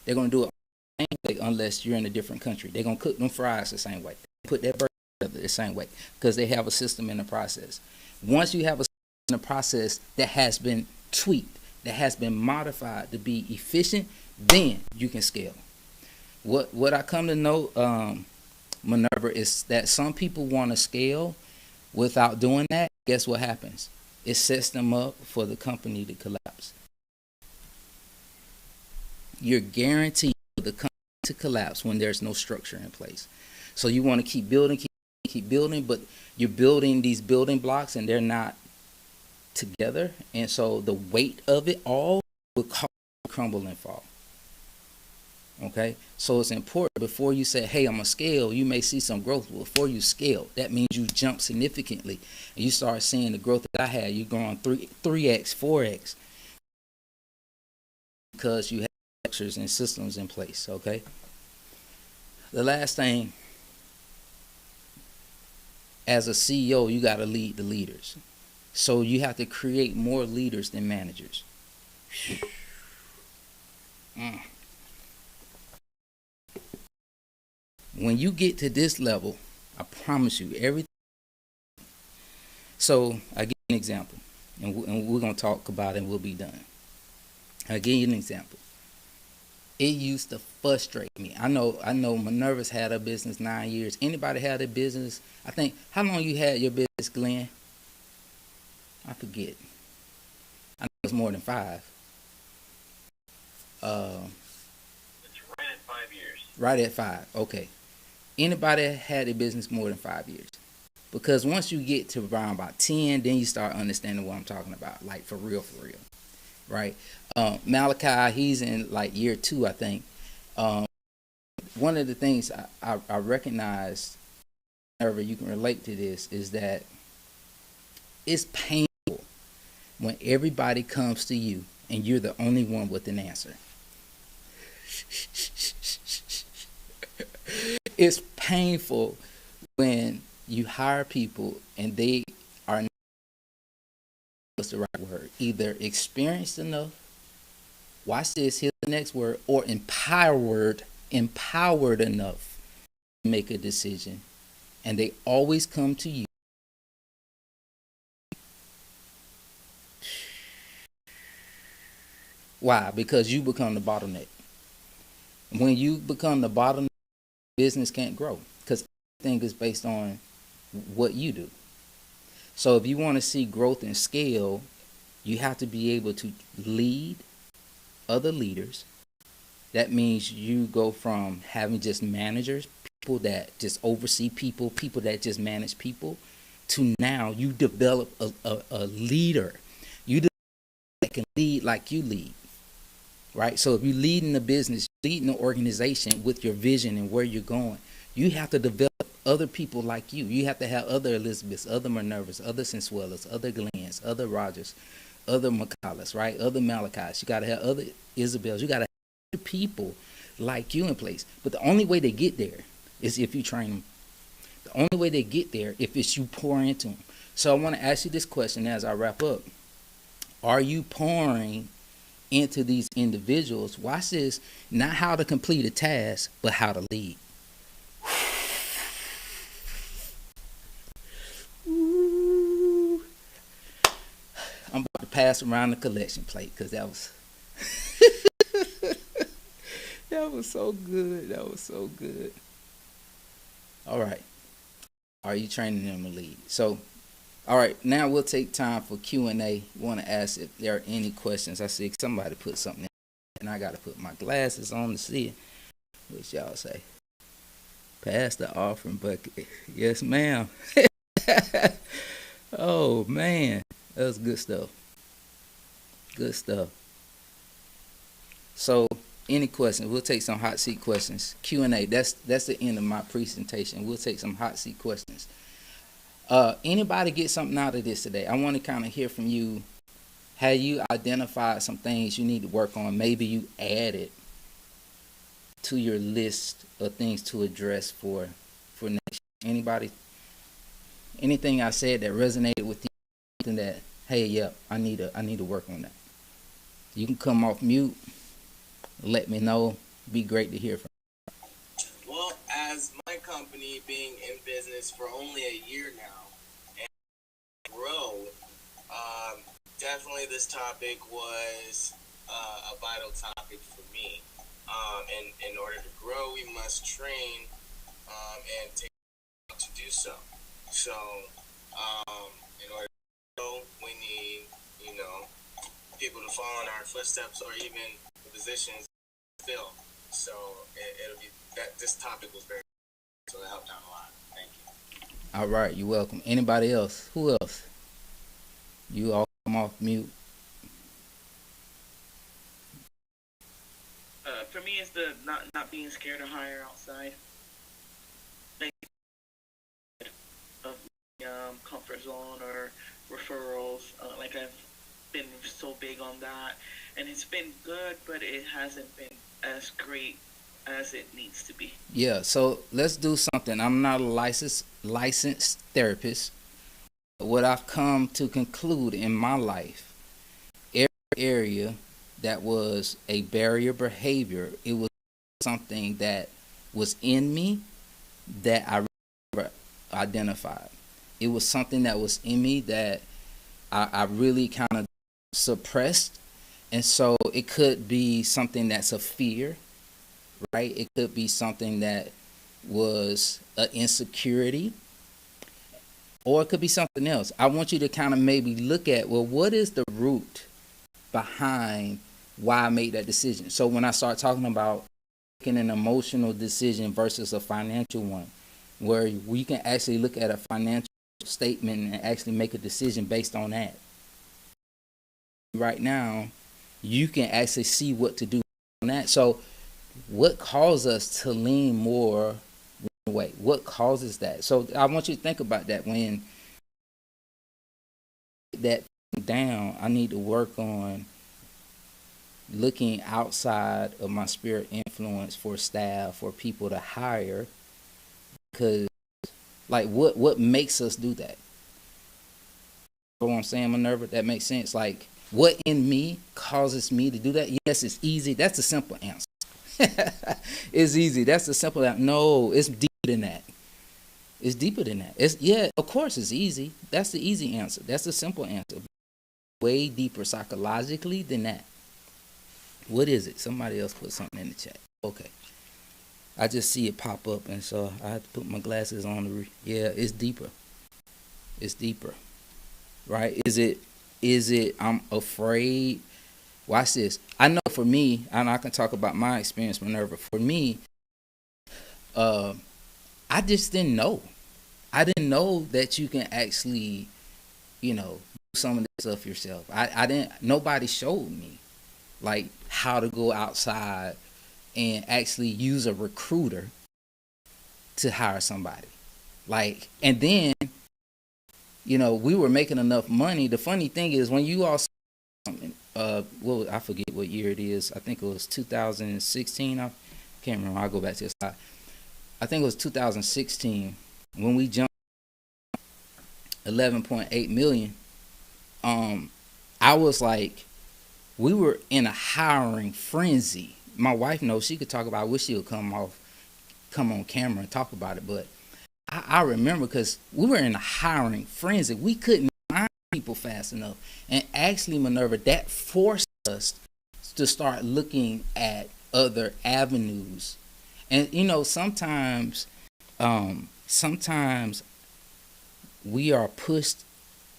S1: They're going to do it the same way unless you're in a different country. They're going to cook them fries the same way. Put that burger together the same way because they have a system in the process. Once you have a system in the process that has been tweaked, that has been modified to be efficient, then you can scale. What I come to know, Minerva, is that some people want to scale without doing that. Guess what happens? It sets them up for the company to collapse. You're guaranteed for the company to collapse when there's no structure in place. So you want to keep building, but you're building these building blocks and they're not together, and so the weight of it all will cause you to crumble and fall. Okay, so it's important before you say, hey, I'm gonna scale. You may see some growth. Before you scale, that means you jump significantly and you start seeing the growth that I had. You're going 3x 4x because you have structures and systems in place. Okay, the last thing, as a CEO, you got to lead the leaders. So you have to create more leaders than managers. When you get to this level, I promise you everything. So I give you an example, and we're going to talk about it and we'll be done. I'll give you an example. It used to frustrate me. I know Minerva's had her business 9 years. Anybody had a business? I think, how long you had your business, Glenn? I forget. I know it's more than 5.
S3: It's right at 5 years.
S1: Right at 5. Okay. Anybody had a business more than 5 years? Because once you get to around about 10, then you start understanding what I'm talking about, like for real, right? Malachi, he's in like year 2, I think. One of the things I recognize, whenever you can relate to this, is that it's painful when everybody comes to you and you're the only one with an answer. It's painful when you hire people and they are not, what's the right word, either experienced enough, watch this, here's the next word, or empowered enough to make a decision, and they always come to you. Why? Because you become the bottleneck. When you become the bottleneck, business can't grow because everything is based on what you do. So if you want to see growth and scale, you have to be able to lead other leaders. That means you go from having just managers, people that just oversee people that just manage people, to now you develop a leader. You that can lead like you lead. Right? So if you're leading the business, leading the organization with your vision and where you're going, you have to develop other people like you. You have to have other Elizabeths, other Minervas, other Sensuelas, other Glenns, other Rogers, other McCulloughs, right? Other Malachis. You got to have other Isabels. You got to have other people like you in place. But the only way they get there is if you train them. The only way they get there if it's you pour into them. So I want to ask you this question as I wrap up. Are you pouring into these individuals? Watch this, not how to complete a task, but how to lead. Ooh. I'm about to pass around the collection plate because that was that was so good. That was so good. All right. Are you training them to lead? So all right, now we'll take time for Q&A. Want to ask if there are any questions. I see somebody put something in, and I got to put my glasses on to see it. What y'all say? Pass the offering bucket. Yes, ma'am. Oh man, that was good stuff. Good stuff. So, any questions? We'll take some hot seat questions. Q&A. That's the end of my presentation. We'll take some hot seat questions. Anybody get something out of this today? I want to kind of hear from you. Have you identified some things you need to work on? Maybe you added to your list of things to address for next year. Anybody? Anything I said that resonated with you? Something that, hey, yeah, I need to work on that. You can come off mute. Let me know. Be great to hear from.
S3: Well, as my company being in business for only a year now and grow, definitely this topic was a vital topic for me. And in order to grow, we must train and take to do so. So, in order to grow, we need, people to follow in our footsteps or even the positions fill. So it'll be that this topic was very, so it helped out a lot. Thank you.
S1: All right, you're welcome. Anybody else? Who else? You all come off mute.
S2: For me, it's the not being scared to hire outside. Like, of comfort zone or referrals. Like I've been so big on that, and it's been good, but it hasn't been as great as it needs to be.
S1: Yeah, so let's do something. I'm not a licensed therapist. What I've come to conclude in my life, every area that was a barrier behavior, it was something that was in me that I identified. It was something that was in me that I really kind of suppressed. And so it could be something that's a fear, right? It could be something that was an insecurity, or it could be something else. I want you to kind of maybe look at, well, what is the root behind why I made that decision? So when I start talking about making an emotional decision versus a financial one, where we can actually look at a financial statement and actually make a decision based on that. Right now, you can actually see what to do on that. So what causes us to lean more one way? What causes that? So I want you to think about that. When that down, I need to work on looking outside of my spirit influence for staff, for people to hire, because like what makes us do that? You know what I'm saying, Minerva? That makes sense. Like, what in me causes me to do that? Yes, it's easy. That's a simple answer. It's easy. That's a simple answer. No, it's deeper than that. It's deeper than that. Of course it's easy. That's the easy answer. That's the simple answer. Way deeper psychologically than that. What is it? Somebody else put something in the chat. Okay. I just see it pop up, and so I have to put my glasses on. Yeah, it's deeper. It's deeper. Right? Is it I'm afraid? Watch this. I know for me, and I can talk about my experience, Minerva. For me, I just didn't know. I didn't know that you can actually, do some of this stuff yourself. I didn't. Nobody showed me like how to go outside and actually use a recruiter to hire somebody. Like, and then, we were making enough money. The funny thing is when you all well, I forget what year it is. I think it was 2016. I can't remember. I'll go back to this. I think it was 2016 when we jumped 11.8 million. I was like, we were in a hiring frenzy. My wife knows. She could talk about. I wish she would come on camera and talk about it. But I remember because we were in a hiring frenzy. We couldn't find people fast enough. And actually, Minerva, that forced us to start looking at other avenues. And sometimes we are pushed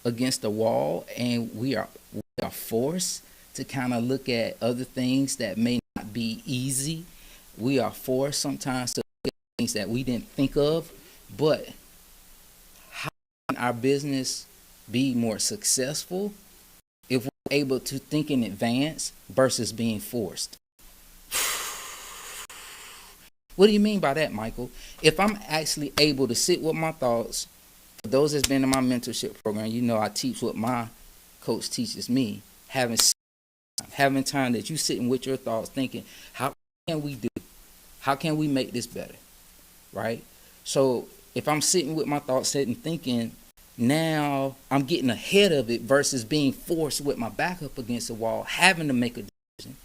S1: against the wall, and we are forced to kind of look at other things that may not be easy. We are forced sometimes to look at things that we didn't think of. But how can our business be more successful if we're able to think in advance versus being forced. What do you mean by that, Michael? If I'm actually able to sit with my thoughts, for those that's been in my mentorship program, you know I teach what my coach teaches me. Having time that you sitting with your thoughts thinking, how can we do? How can we make this better? Right? So if I'm sitting with my thoughts, sitting thinking, now I'm getting ahead of it versus being forced with my back up against the wall, having to make a decision.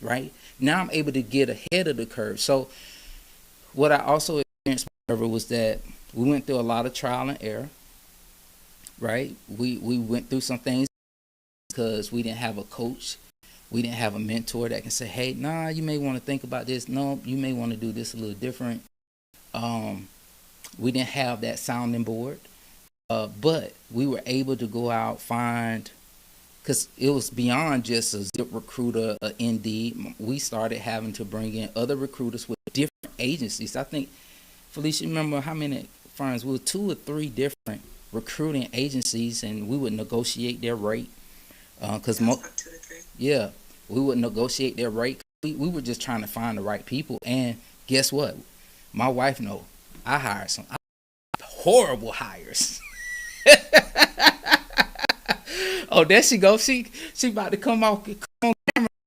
S1: Right? Now I'm able to get ahead of the curve. So what I also experienced was that we went through a lot of trial and error. Right? We went through some things because we didn't have a coach. We didn't have a mentor that can say, hey, nah, you may want to think about this. No, you may want to do this a little different. We didn't have that sounding board. But we were able to go out, find, because it was beyond just a Zip recruiter, Indeed. We started having to bring in other recruiters with different agencies. I think, Felicia, remember how many firms? We were 2 or 3 different recruiting agencies, and we would negotiate their rate. Because yeah, we would negotiate their rate. We were just trying to find the right people. And guess what? My wife knows I hired some horrible hires. Oh, there she goes. She about to come on camera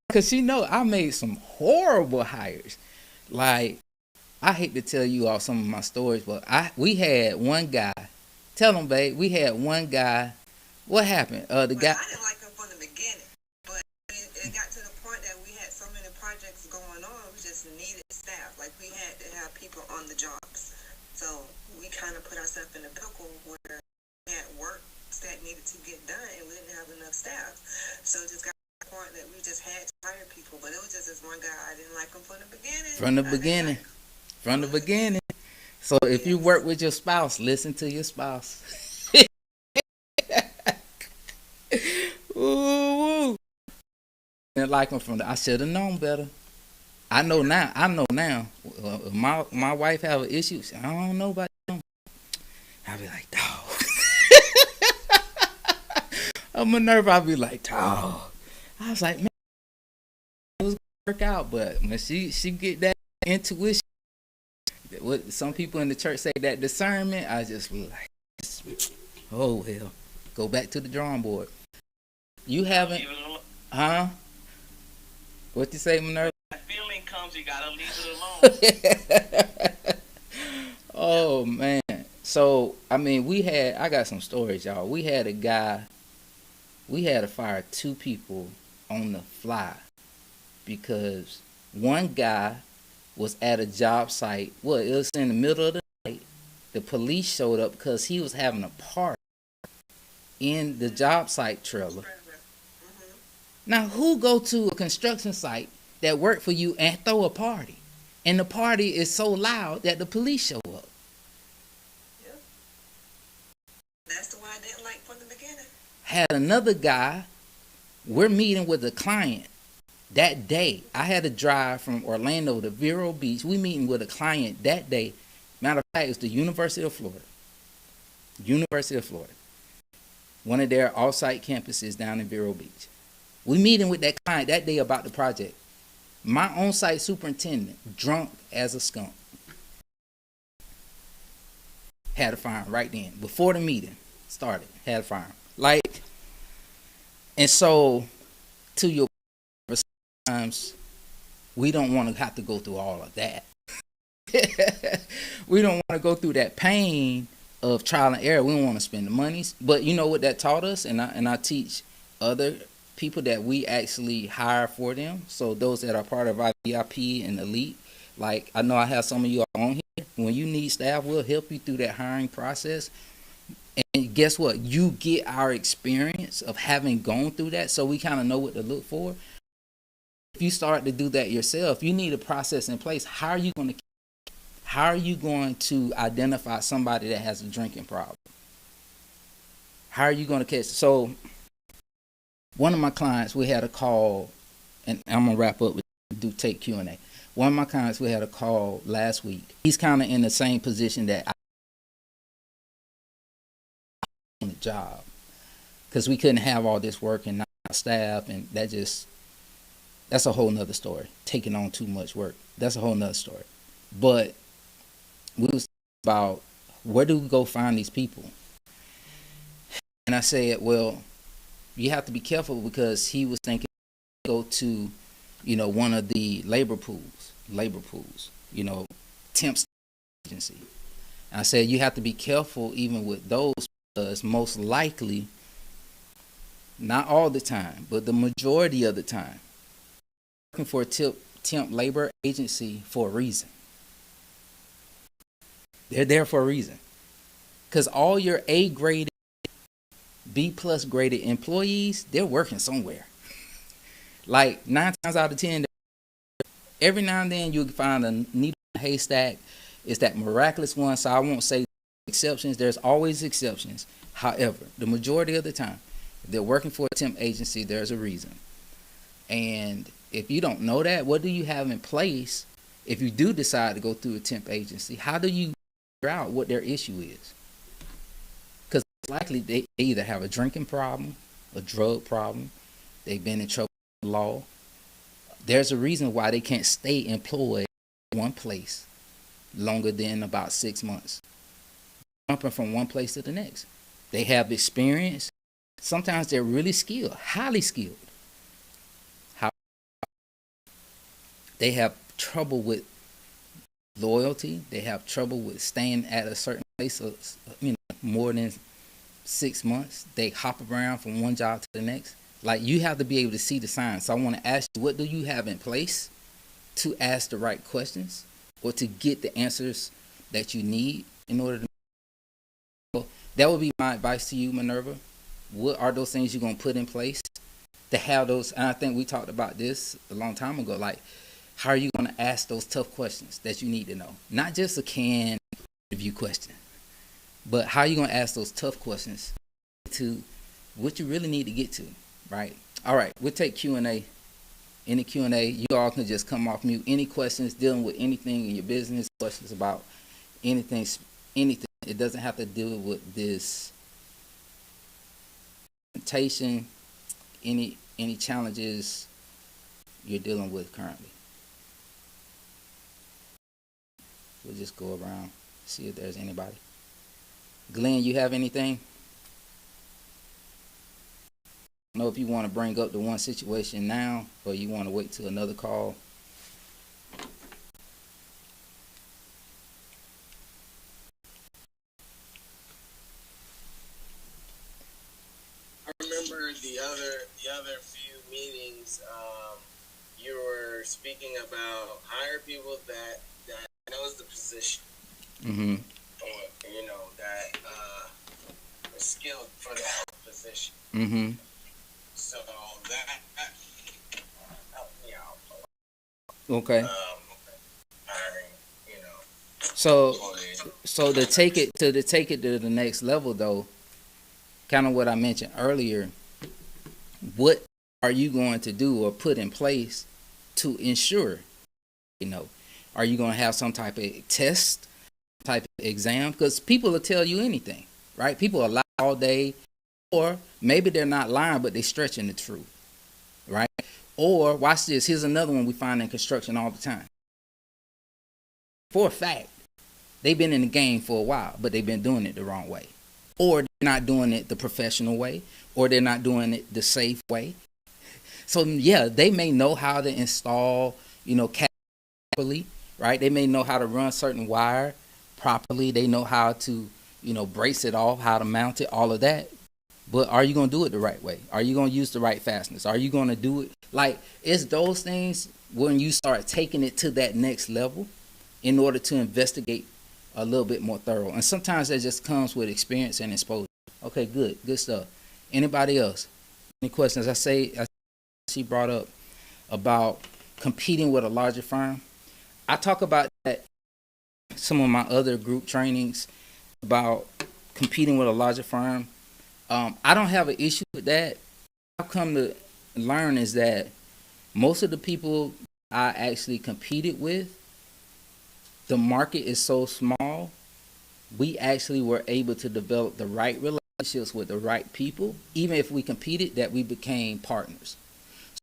S1: because she know I made some horrible hires. Like, I hate to tell you all some of my stories, but we had one guy. Tell him, babe. We had one guy. What happened? The guy.
S4: I didn't like him from the beginning, but it got to the point that we had so many projects going on, we just needed staff. Like, we had to have people on the jobs. So we kind of put ourselves in a pickle where we had work that needed to get done, and we didn't have enough staff. So it just got to the point that we just had to hire people. But it was just this one guy. I didn't like him from the beginning.
S1: From the beginning. So if you work with your spouse, listen to your spouse. Ooh. Didn't like him from I should have known better. I know now. My wife have an issue. I don't know about them. I'll be like, dog. I'm a nerve. I'll be like, dog. I was like, man, it was gonna work out, but when she get that intuition, what some people in the church say, that discernment, I just be like, oh well, go back to the drawing board. You haven't, huh? What you say, Minerva?
S2: That feeling comes, you gotta leave it alone.
S1: Oh man. So I mean, I got some stories, y'all. We had to fire 2 people on the fly because one guy was at a job site. Well, it was in the middle of the night. The police showed up because he was having a party in the job site trailer. Now, who go to a construction site that work for you and throw a party? And the party is so loud that the police show up.
S4: Yeah. That's the one I didn't like from the beginning.
S1: Had another guy, we're meeting with a client that day. I had to drive from Orlando to Vero Beach. We meeting with a client that day. Matter of fact, it's the University of Florida. University of Florida. One of their off-site campuses down in Vero Beach. We meeting with that client that day about the project. My on-site superintendent, drunk as a skunk. Had to fire him right then. Before the meeting started, had to fire him. Like, and so, to your point, sometimes we don't want to have to go through all of that. We don't want to go through that pain of trial and error. We don't want to spend the money. But you know what that taught us? And I teach other people that we actually hire for them. So those that are part of our VIP and elite, like I know I have some of you on here. When you need staff, we'll help you through that hiring process. And guess what? You get our experience of having gone through that, so we kind of know what to look for. If you start to do that yourself, you need a process in place. How are you going to identify somebody that has a drinking problem? How are you going to catch? So one of my clients, we had a call, and I'm going to wrap up with take Q&A. One of my clients, we had a call last week. He's kind of in the same position that I on the job. because we couldn't have all this work and not staff, and that's a whole nother story. Taking on too much work, that's a whole nother story. But we was about, where do we go find these people? And I said, well, you have to be careful, because he was thinking go to, one of the labor pools, temp agency. And I said, you have to be careful even with those, because most likely, not all the time, but the majority of the time, working for a temp labor agency for a reason. They're there for a reason. Because all your A graded, B plus graded employees, they're working somewhere. Like 9 times out of 10, every now and then you'll find a needle in a haystack. It's that miraculous one. So I won't say exceptions. There's always exceptions. However, the majority of the time, if they're working for a temp agency, there's a reason. And if you don't know that, what do you have in place if you do decide to go through a temp agency? How do you figure out what their issue is? Because likely they either have a drinking problem, a drug problem, they've been in trouble with the law. There's a reason why they can't stay employed in one place longer than about 6 months, jumping from one place to the next. They have experience. Sometimes they're really skilled, highly skilled. They have trouble with loyalty. They have trouble with staying at a certain place more than 6 months. They hop around from one job to the next. Like, you have to be able to see the signs. So I want to ask you, what do you have in place to ask the right questions or to get the answers that you need in order to? So that would be my advice to you, Minerva. What are those things you're going to put in place to have those? And I think we talked about this a long time ago. Like, how are you going to ask those tough questions that you need to know? Not just a canned interview question, but how are you going to ask those tough questions to what you really need to get to, right? All right, we'll take Q&A. Any Q&A, you all can just come off mute. Any questions dealing with anything in your business, questions about anything. It doesn't have to deal with this presentation, any challenges you're dealing with currently. We'll just go around, see if there's anybody. Glenn, you have anything? I don't know if you want to bring up the one situation now or you want to wait till another call.
S3: I remember the other few meetings, you were speaking about hire people that knows the position,
S1: Mm-hmm.
S3: or that are skilled for that position.
S1: Mm-hmm.
S3: So that helped me out.
S1: Okay.
S3: Hiring,
S1: So to take it to the next level, though, kind of what I mentioned earlier, what are you going to do or put in place to ensure, are you going to have some type of test, type of exam? Because people will tell you anything, right? People will lie all day, or maybe they're not lying, but they're stretching the truth, right? Or, watch this, here's another one we find in construction all the time. For a fact, they've been in the game for a while, but they've been doing it the wrong way. Or they're not doing it the professional way, or they're not doing it the safe way. So, yeah, they may know how to install, properly, right? They may know how to run certain wire properly. They know how to, brace it off, how to mount it, all of that. But are you going to do it the right way? Are you going to use the right fasteners? Are you going to do it? Like, it's those things when you start taking it to that next level in order to investigate a little bit more thorough. And sometimes that just comes with experience and exposure. Okay, good stuff. Anybody else? Any questions? She brought up about competing with a larger firm. I talk about that in some of my other group trainings about competing with a larger firm. I don't have an issue with that. I've come to learn is that most of the people I actually competed with, the market is so small, we actually were able to develop the right relationship relationships with the right people, even if we competed, that we became partners.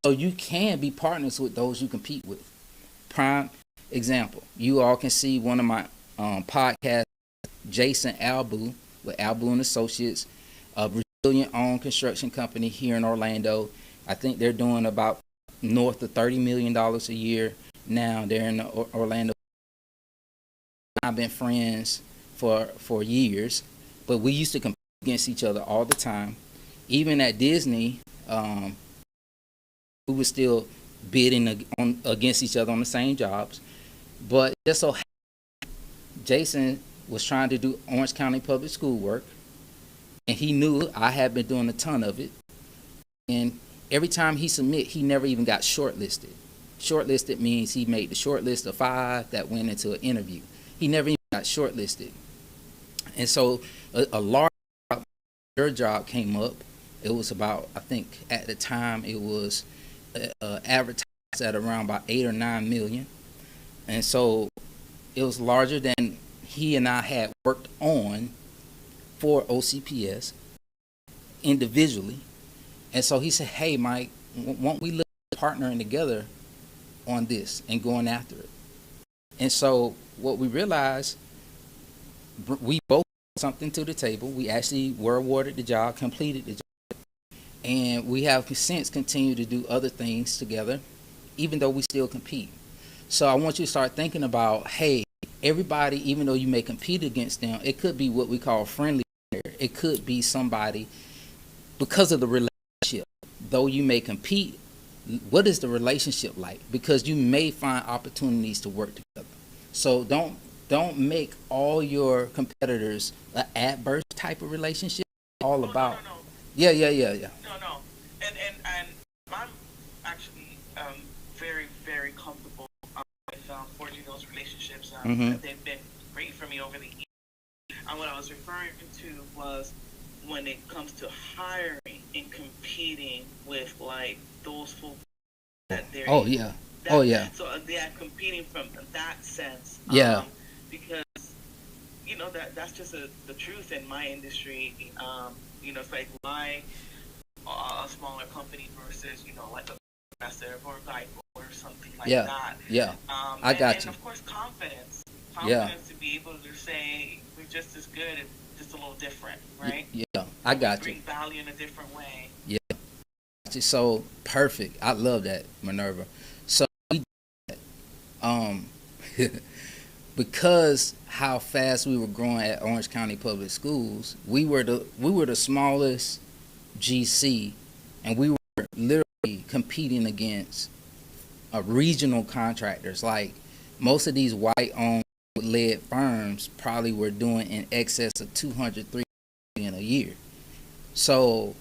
S1: So you can be partners with those you compete with. Prime example, you all can see one of my podcasts, Jason Albu with Albu and Associates, a Brazilian-owned construction company here in Orlando. I think they're doing about north of $30 million a year now. They're in Orlando. I've been friends for years, but we used to compete against each other all the time. Even at Disney, we were still bidding against each other on the same jobs. But just so Jason was trying to do Orange County Public School work, and he knew I had been doing a ton of it. And every time he submit, he never even got shortlisted. Shortlisted means he made the short list of 5 that went into an interview. He never even got shortlisted. And so a large job came up. It was about, I think at the time it was advertised at around about 8 or 9 million. And so it was larger than he and I had worked on for OCPS individually. And so he said, hey, Mike, won't we look at partnering together on this and going after it? And so what we realized, we both brought something to the table. We actually were awarded the job, completed the job, and we have since continued to do other things together, even though we still compete. So I want you to start thinking about, hey, everybody, even though you may compete against them, it could be what we call friendly. It could be somebody because of the relationship. Though you may compete, what is the relationship like? Because you may find opportunities to work together. So don't make all your competitors an adverse type of relationship. All about
S2: no.
S1: Yeah.
S2: No. And I'm actually very, very comfortable with forging those relationships. They've been great for me over the years. And what I was referring to was when it comes to hiring and competing with like those folks that they're
S1: So
S2: they are competing from that sense. Because that's just the truth in my industry. It's like why a smaller company versus like a Progressive or Geico or something like that.
S1: I got
S2: and
S1: you.
S2: Of course, confidence to be able to say we're just as good, just a little different, right?
S1: I got
S2: you.
S1: you.
S2: Bring value in a different way.
S1: So perfect. I love that, Minerva. So we because how fast we were growing at Orange County Public Schools, we were the smallest GC, and we were literally competing against regional contractors. Like most of these white-owned led firms probably were doing in excess of 200-300 million a year. So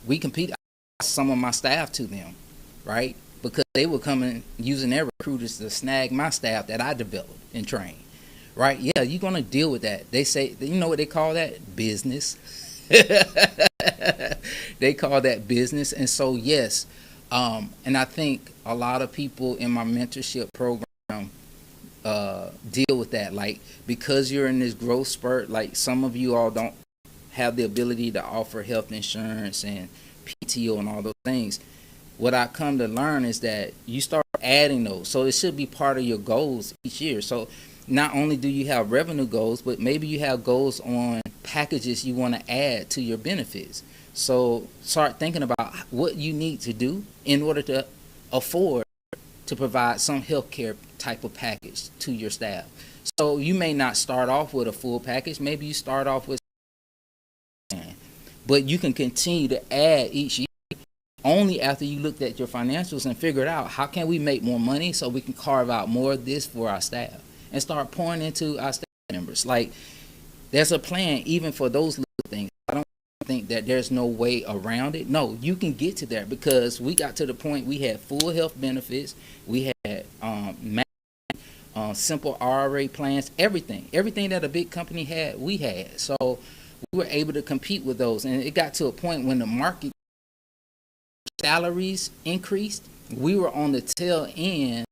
S1: we competed. Some of my staff to them, right? Because they were coming using their recruiters to snag my staff that I developed and trained, right? Yeah, you're gonna deal with that. They say, you know what they call that? Business. They call that business. And so yes, and I think a lot of people in my mentorship program deal with that. Like because you're in this growth spurt, like some of you all don't have the ability to offer health insurance and PTO and all those things. What I come to learn is that you start adding those. So it should be part of your goals each year. So not only do you have revenue goals, but maybe you have goals on packages you want to add to your benefits. So start thinking about what you need to do in order to afford to provide some healthcare type of package to your staff. So you may not start off with a full package. Maybe you start off with, but you can continue to add each year only after you looked at your financials and figured out how can we make more money so we can carve out more of this for our staff and start pouring into our staff members. Like there's a plan even for those little things. I don't think that there's no way around it. No, you can get to there because we got to the point we had full health benefits. We had simple RRA plans, everything that a big company had, we had. So we were able to compete with those, and it got to a point when the market salaries increased, we were on the tail end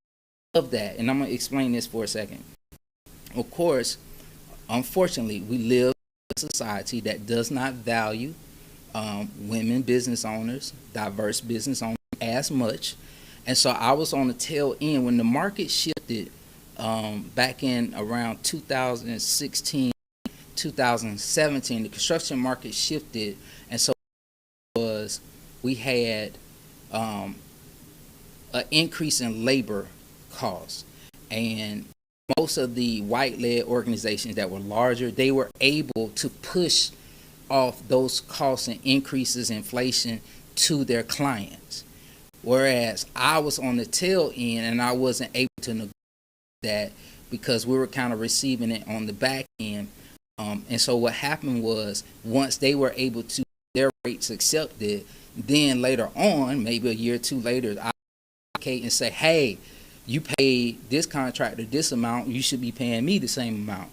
S1: of that. And I'm going to explain this for a second. Of course, unfortunately, we live in society that does not value women business owners, diverse business owners as much. And so I was on the tail end when the market shifted back in around 2016, 2017. The construction market shifted, and so was we had an increase in labor costs, and most of the white-led organizations that were larger, they were able to push off those costs and increases, inflation to their clients. Whereas I was on the tail end and I wasn't able to negotiate that because we were kind of receiving it on the back end. And so what happened was once they were able to their rates accepted, then later on, maybe a year or two later, I advocate and say, hey, you paid this contractor this amount, you should be paying me the same amount,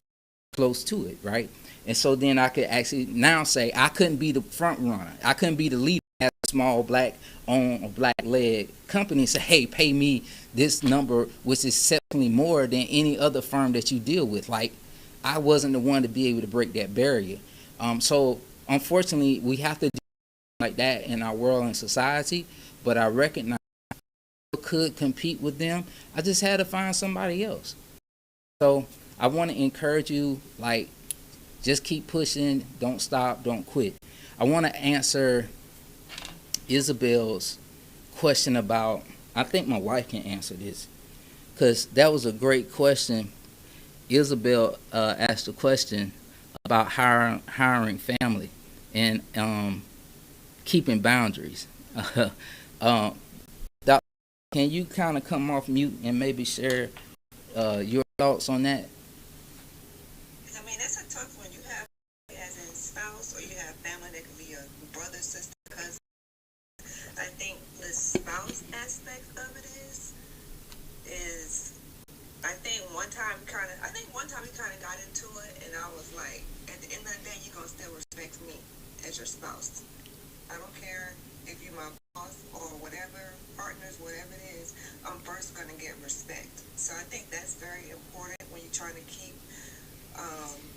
S1: close to it, right? And so then I could actually now say I couldn't be the front runner. I couldn't be the leader as a small black-owned or black-led company and say, hey, pay me this number, which is exceptionally more than any other firm that you deal with. Like, I wasn't the one to be able to break that barrier. So unfortunately, we have to do like that in our world and society, but I recognize I could compete with them. I just had to find somebody else. So I want to encourage you, like, just keep pushing, don't stop, don't quit. I want to answer Isabel's question about, I think my wife can answer this, because that was a great question. Isabel asked a question about hiring family and keeping boundaries. Can you kind of come off mute and maybe share your thoughts on that?
S4: I mean, that's a tough one. You have as a spouse, or you have family that could be a brother, sister, cousin. I think the spouse aspect of it is I think one time we kind of got into it, and I was like, at the end of the day, you're gonna still respect me as your spouse. I don't care if you're my boss or whatever, partners, whatever it is. I'm first gonna get respect. So I think that's very important when you're trying to keep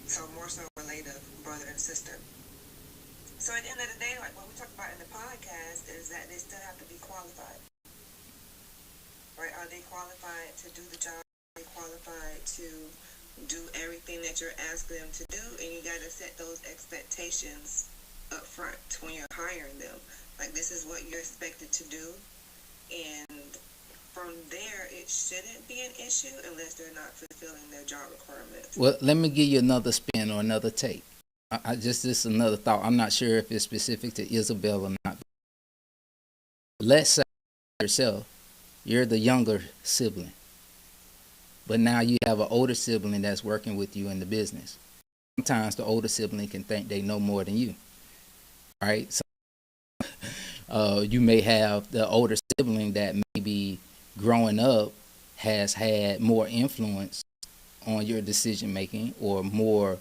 S4: so more so related brother and sister. So at the end of the day, like what we talked about in the podcast, is that they still have to be qualified. Right? Are they qualified to do the job? Are they qualified to do everything that you're asking them to do? And you got to set those expectations up front when you're hiring them. Like, this is what you're expected to do. And from there, it shouldn't be an issue unless they're not fulfilling their job requirements.
S1: Well, let me give you another spin or another take. This is another thought. I'm not sure if it's specific to Isabel or not. Let's say yourself, you're the younger sibling, but now you have an older sibling that's working with you in the business. Sometimes the older sibling can think they know more than you, right? So, you may have the older sibling that maybe growing up has had more influence on your decision making, or more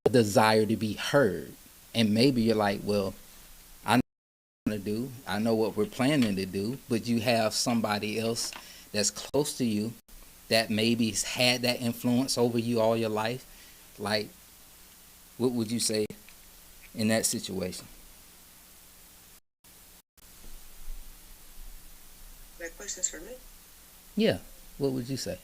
S1: desire to be heard. And maybe you're like, well, I know what I'm gonna do, I know what we're planning to do, but you have somebody else that's close to you that maybe's had that influence over you all your life. Like, what would you say in that situation?
S4: That question's for me?
S1: Yeah, what would you say?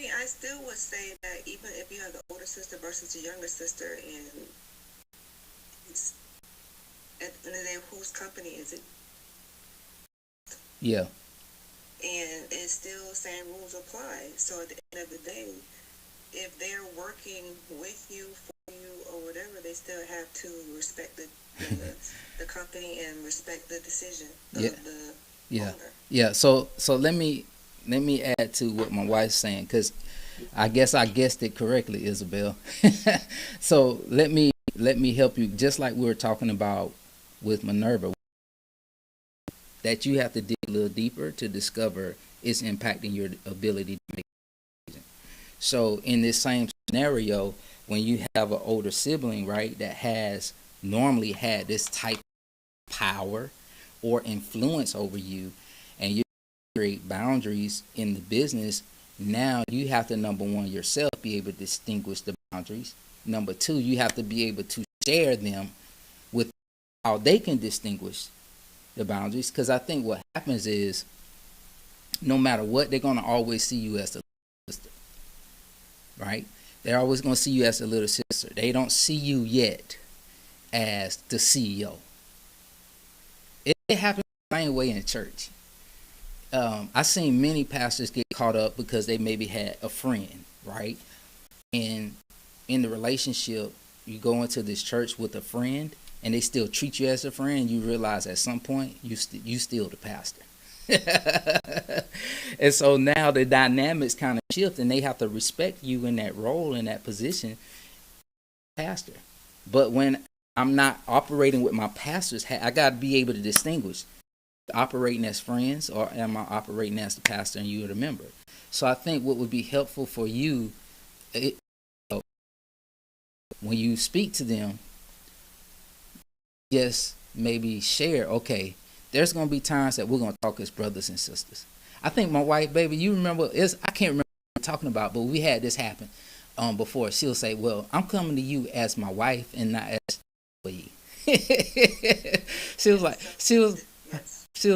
S4: I still would say that even if you have the older sister versus the younger sister, and it's at the end of the day, whose company is it?
S1: Yeah.
S4: And it's still same rules apply. So at the end of the day, if they're working with you, for you, or whatever, they still have to respect the company and respect the decision of the owner.
S1: Yeah. So let me add to what my wife's saying, because I guess I guessed it correctly, Isabel. So let me help you, just like we were talking about with Minerva, that you have to dig a little deeper to discover it's impacting your ability to make a decision. So in this same scenario, when you have an older sibling, right, that has normally had this type of power or influence over you, and you're create boundaries in the business, now you have to, number one, yourself be able to distinguish the boundaries. Number two, you have to be able to share them with how they can distinguish the boundaries. Because I think what happens is, no matter what, they're going to always see you as the sister, right? They're always going to see you as the little sister. They don't see you yet as the CEO. It happens the same way in church. I've seen many pastors get caught up because they maybe had a friend, right? And in the relationship, you go into this church with a friend, and they still treat you as a friend. You realize at some point you still the pastor. And so now the dynamics kind of shift, and they have to respect you in that role, in that position, pastor. But when I'm not operating with my pastor's hat, I got to be able to distinguish, operating as friends, or am I operating as the pastor and you are the member? So I think what would be helpful for you, when you speak to them, just maybe share, okay, there's going to be times that we're going to talk as brothers and sisters. I think my wife, baby, you remember, I can't remember what I'm talking about, but we had this happen before. She'll say, well, I'm coming to you as my wife and not as for you. She was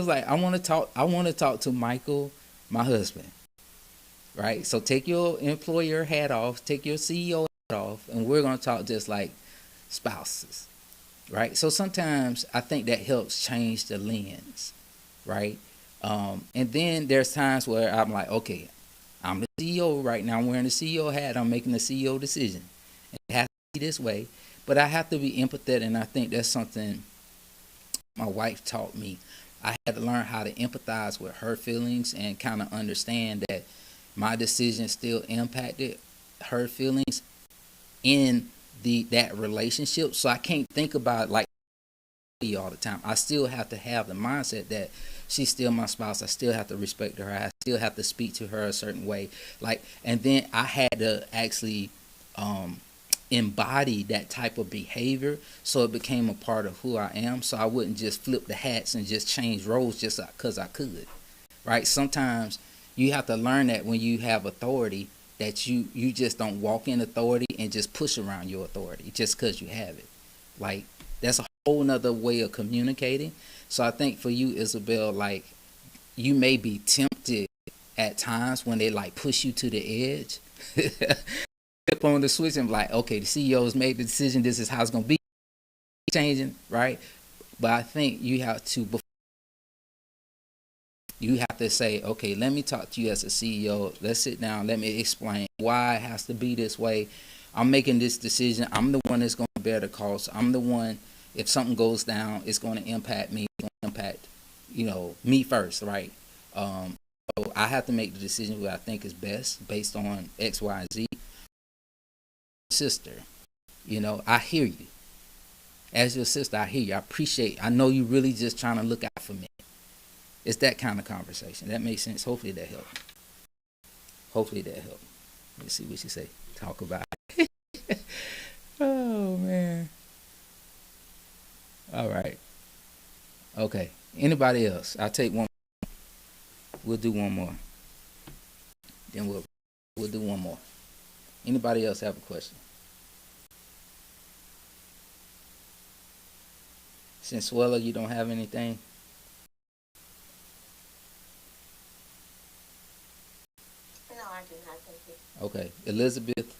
S1: like, I want to talk to Michael, my husband. Right? So take your employer hat off, take your CEO hat off, and we're going to talk just like spouses. Right? So sometimes I think that helps change the lens. Right? And then there's times where I'm like, okay, I'm the CEO right now. I'm wearing the CEO hat. I'm making the CEO decision. And it has to be this way. But I have to be empathetic, and I think that's something my wife taught me. I had to learn how to empathize with her feelings and kind of understand that my decision still impacted her feelings in that relationship. So I can't think about it like all the time. I still have to have the mindset that she's still my spouse. I still have to respect her. I still have to speak to her a certain way. And then I had to actually embody that type of behavior, so it became a part of who I am. So I wouldn't just flip the hats and just change roles just because I could. Right? Sometimes you have to learn that when you have authority, that you just don't walk in authority and just push around your authority just because you have it. Like, that's a whole nother way of communicating. So I think for you, Isabel, like, you may be tempted at times when they like push you to the edge. Flip on the switch and like, okay, the CEO's made the decision. This is how it's going to be changing, right? But I think you have to say, okay, let me talk to you as a CEO. Let's sit down. Let me explain why it has to be this way. I'm making this decision. I'm the one that's going to bear the cost. I'm the one, if something goes down, it's going to impact me. It's going to impact, me first, right? So I have to make the decision what I think is best based on X, Y, and Z. Sister, I hear you. As your sister, I hear you. I know you really just trying to look out for me. It's that kind of conversation. That makes sense. Hopefully that helped. Let's see what she say. Talk about it. Oh, man. All right. Okay. Anybody else? I'll take one. We'll do one more. Then we'll do one more. Anybody else have a question? Since Swella, you don't have anything?
S4: No, I do not. Thank you.
S1: Okay. Elizabeth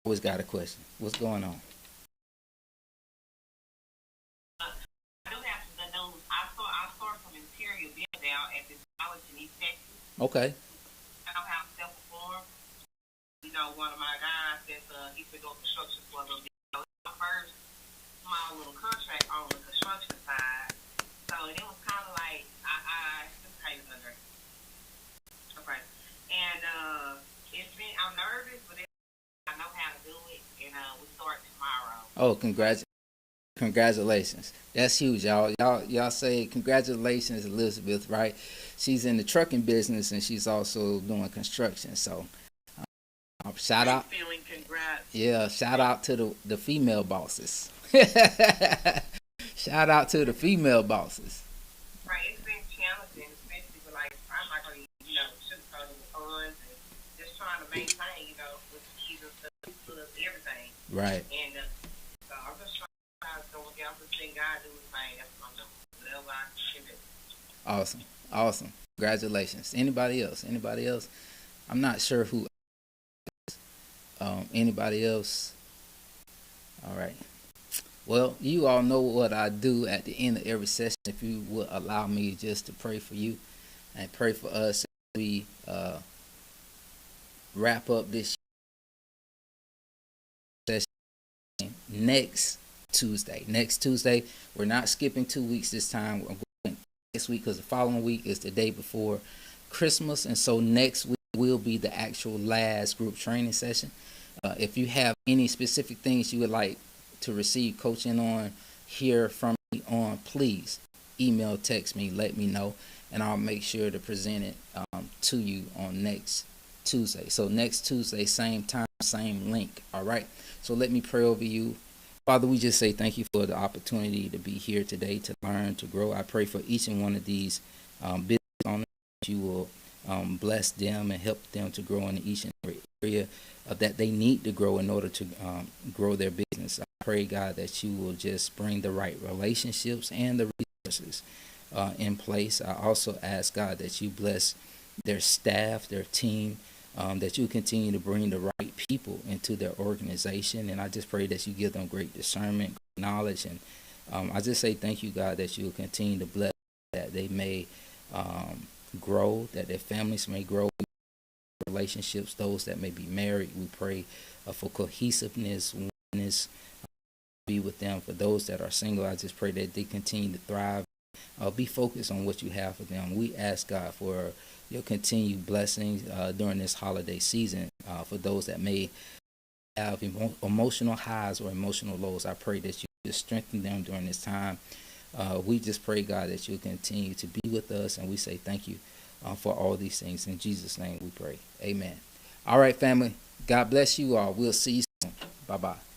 S1: always got a question. What's going on?
S2: I do have some good news. I saw some interior build out at this college in East Texas.
S1: Okay.
S2: I know how to self-perform. One of my guys that he's been doing construction for a little bit. So it's my first small little contract on the construction side. So it was kind of like I participated under. Okay. And I'm nervous, but I know how to do it, and we start tomorrow.
S1: Oh, congratulations. That's huge, y'all. Y'all say congratulations, Elizabeth, right? She's in the trucking business, and she's also doing construction. So shout out.
S2: Feeling congrats.
S1: Yeah, shout out to the female bosses. Shout out to the female bosses.
S2: Right, it's been challenging, especially with like I'm not gonna sugarcoat it with funds and just trying to maintain, with the kids and stuff, everything.
S1: Right.
S2: And so I'm just trying to go with God and think God do His thing. That's what I'm doing. Whatever I can do.
S1: Awesome. Congratulations. Anybody else? I'm not sure who. Anybody else? All right. Well, you all know what I do at the end of every session. If you would allow me just to pray for you and pray for us as we wrap up this session next Tuesday. We're not skipping 2 weeks this time. We're going next week because the following week is the day before Christmas, and so next week will be the actual last group training session. If you have any specific things you would like to receive coaching on, hear from me on, please email, text me, let me know, and I'll make sure to present it to you on next Tuesday. So next Tuesday, same time, same link. All right. So let me pray over you. Father, we just say thank you for the opportunity to be here today, to learn, to grow. I pray for each and one of these business owners that you will bless them and help them to grow in each and every area that they need to grow in order to grow their business. I pray, God, that you will just bring the right relationships and the resources in place. I also ask, God, that you bless their staff, their team, that you continue to bring the right people into their organization. And I just pray that you give them great discernment, knowledge. And I just say thank you, God, that you will continue to bless, that they may grow, that their families may grow, relationships, those that may be married. We pray for cohesiveness, oneness, be with them. For those that are single, I just pray that they continue to thrive. Be focused on what you have for them. We ask, God, for your continued blessings during this holiday season. For those that may have emotional highs or emotional lows, I pray that you just strengthen them during this time. We just pray, God, that you'll continue to be with us, and we say thank you for all these things. In Jesus' name we pray. Amen. All right, family. God bless you all. We'll see you soon. Bye-bye.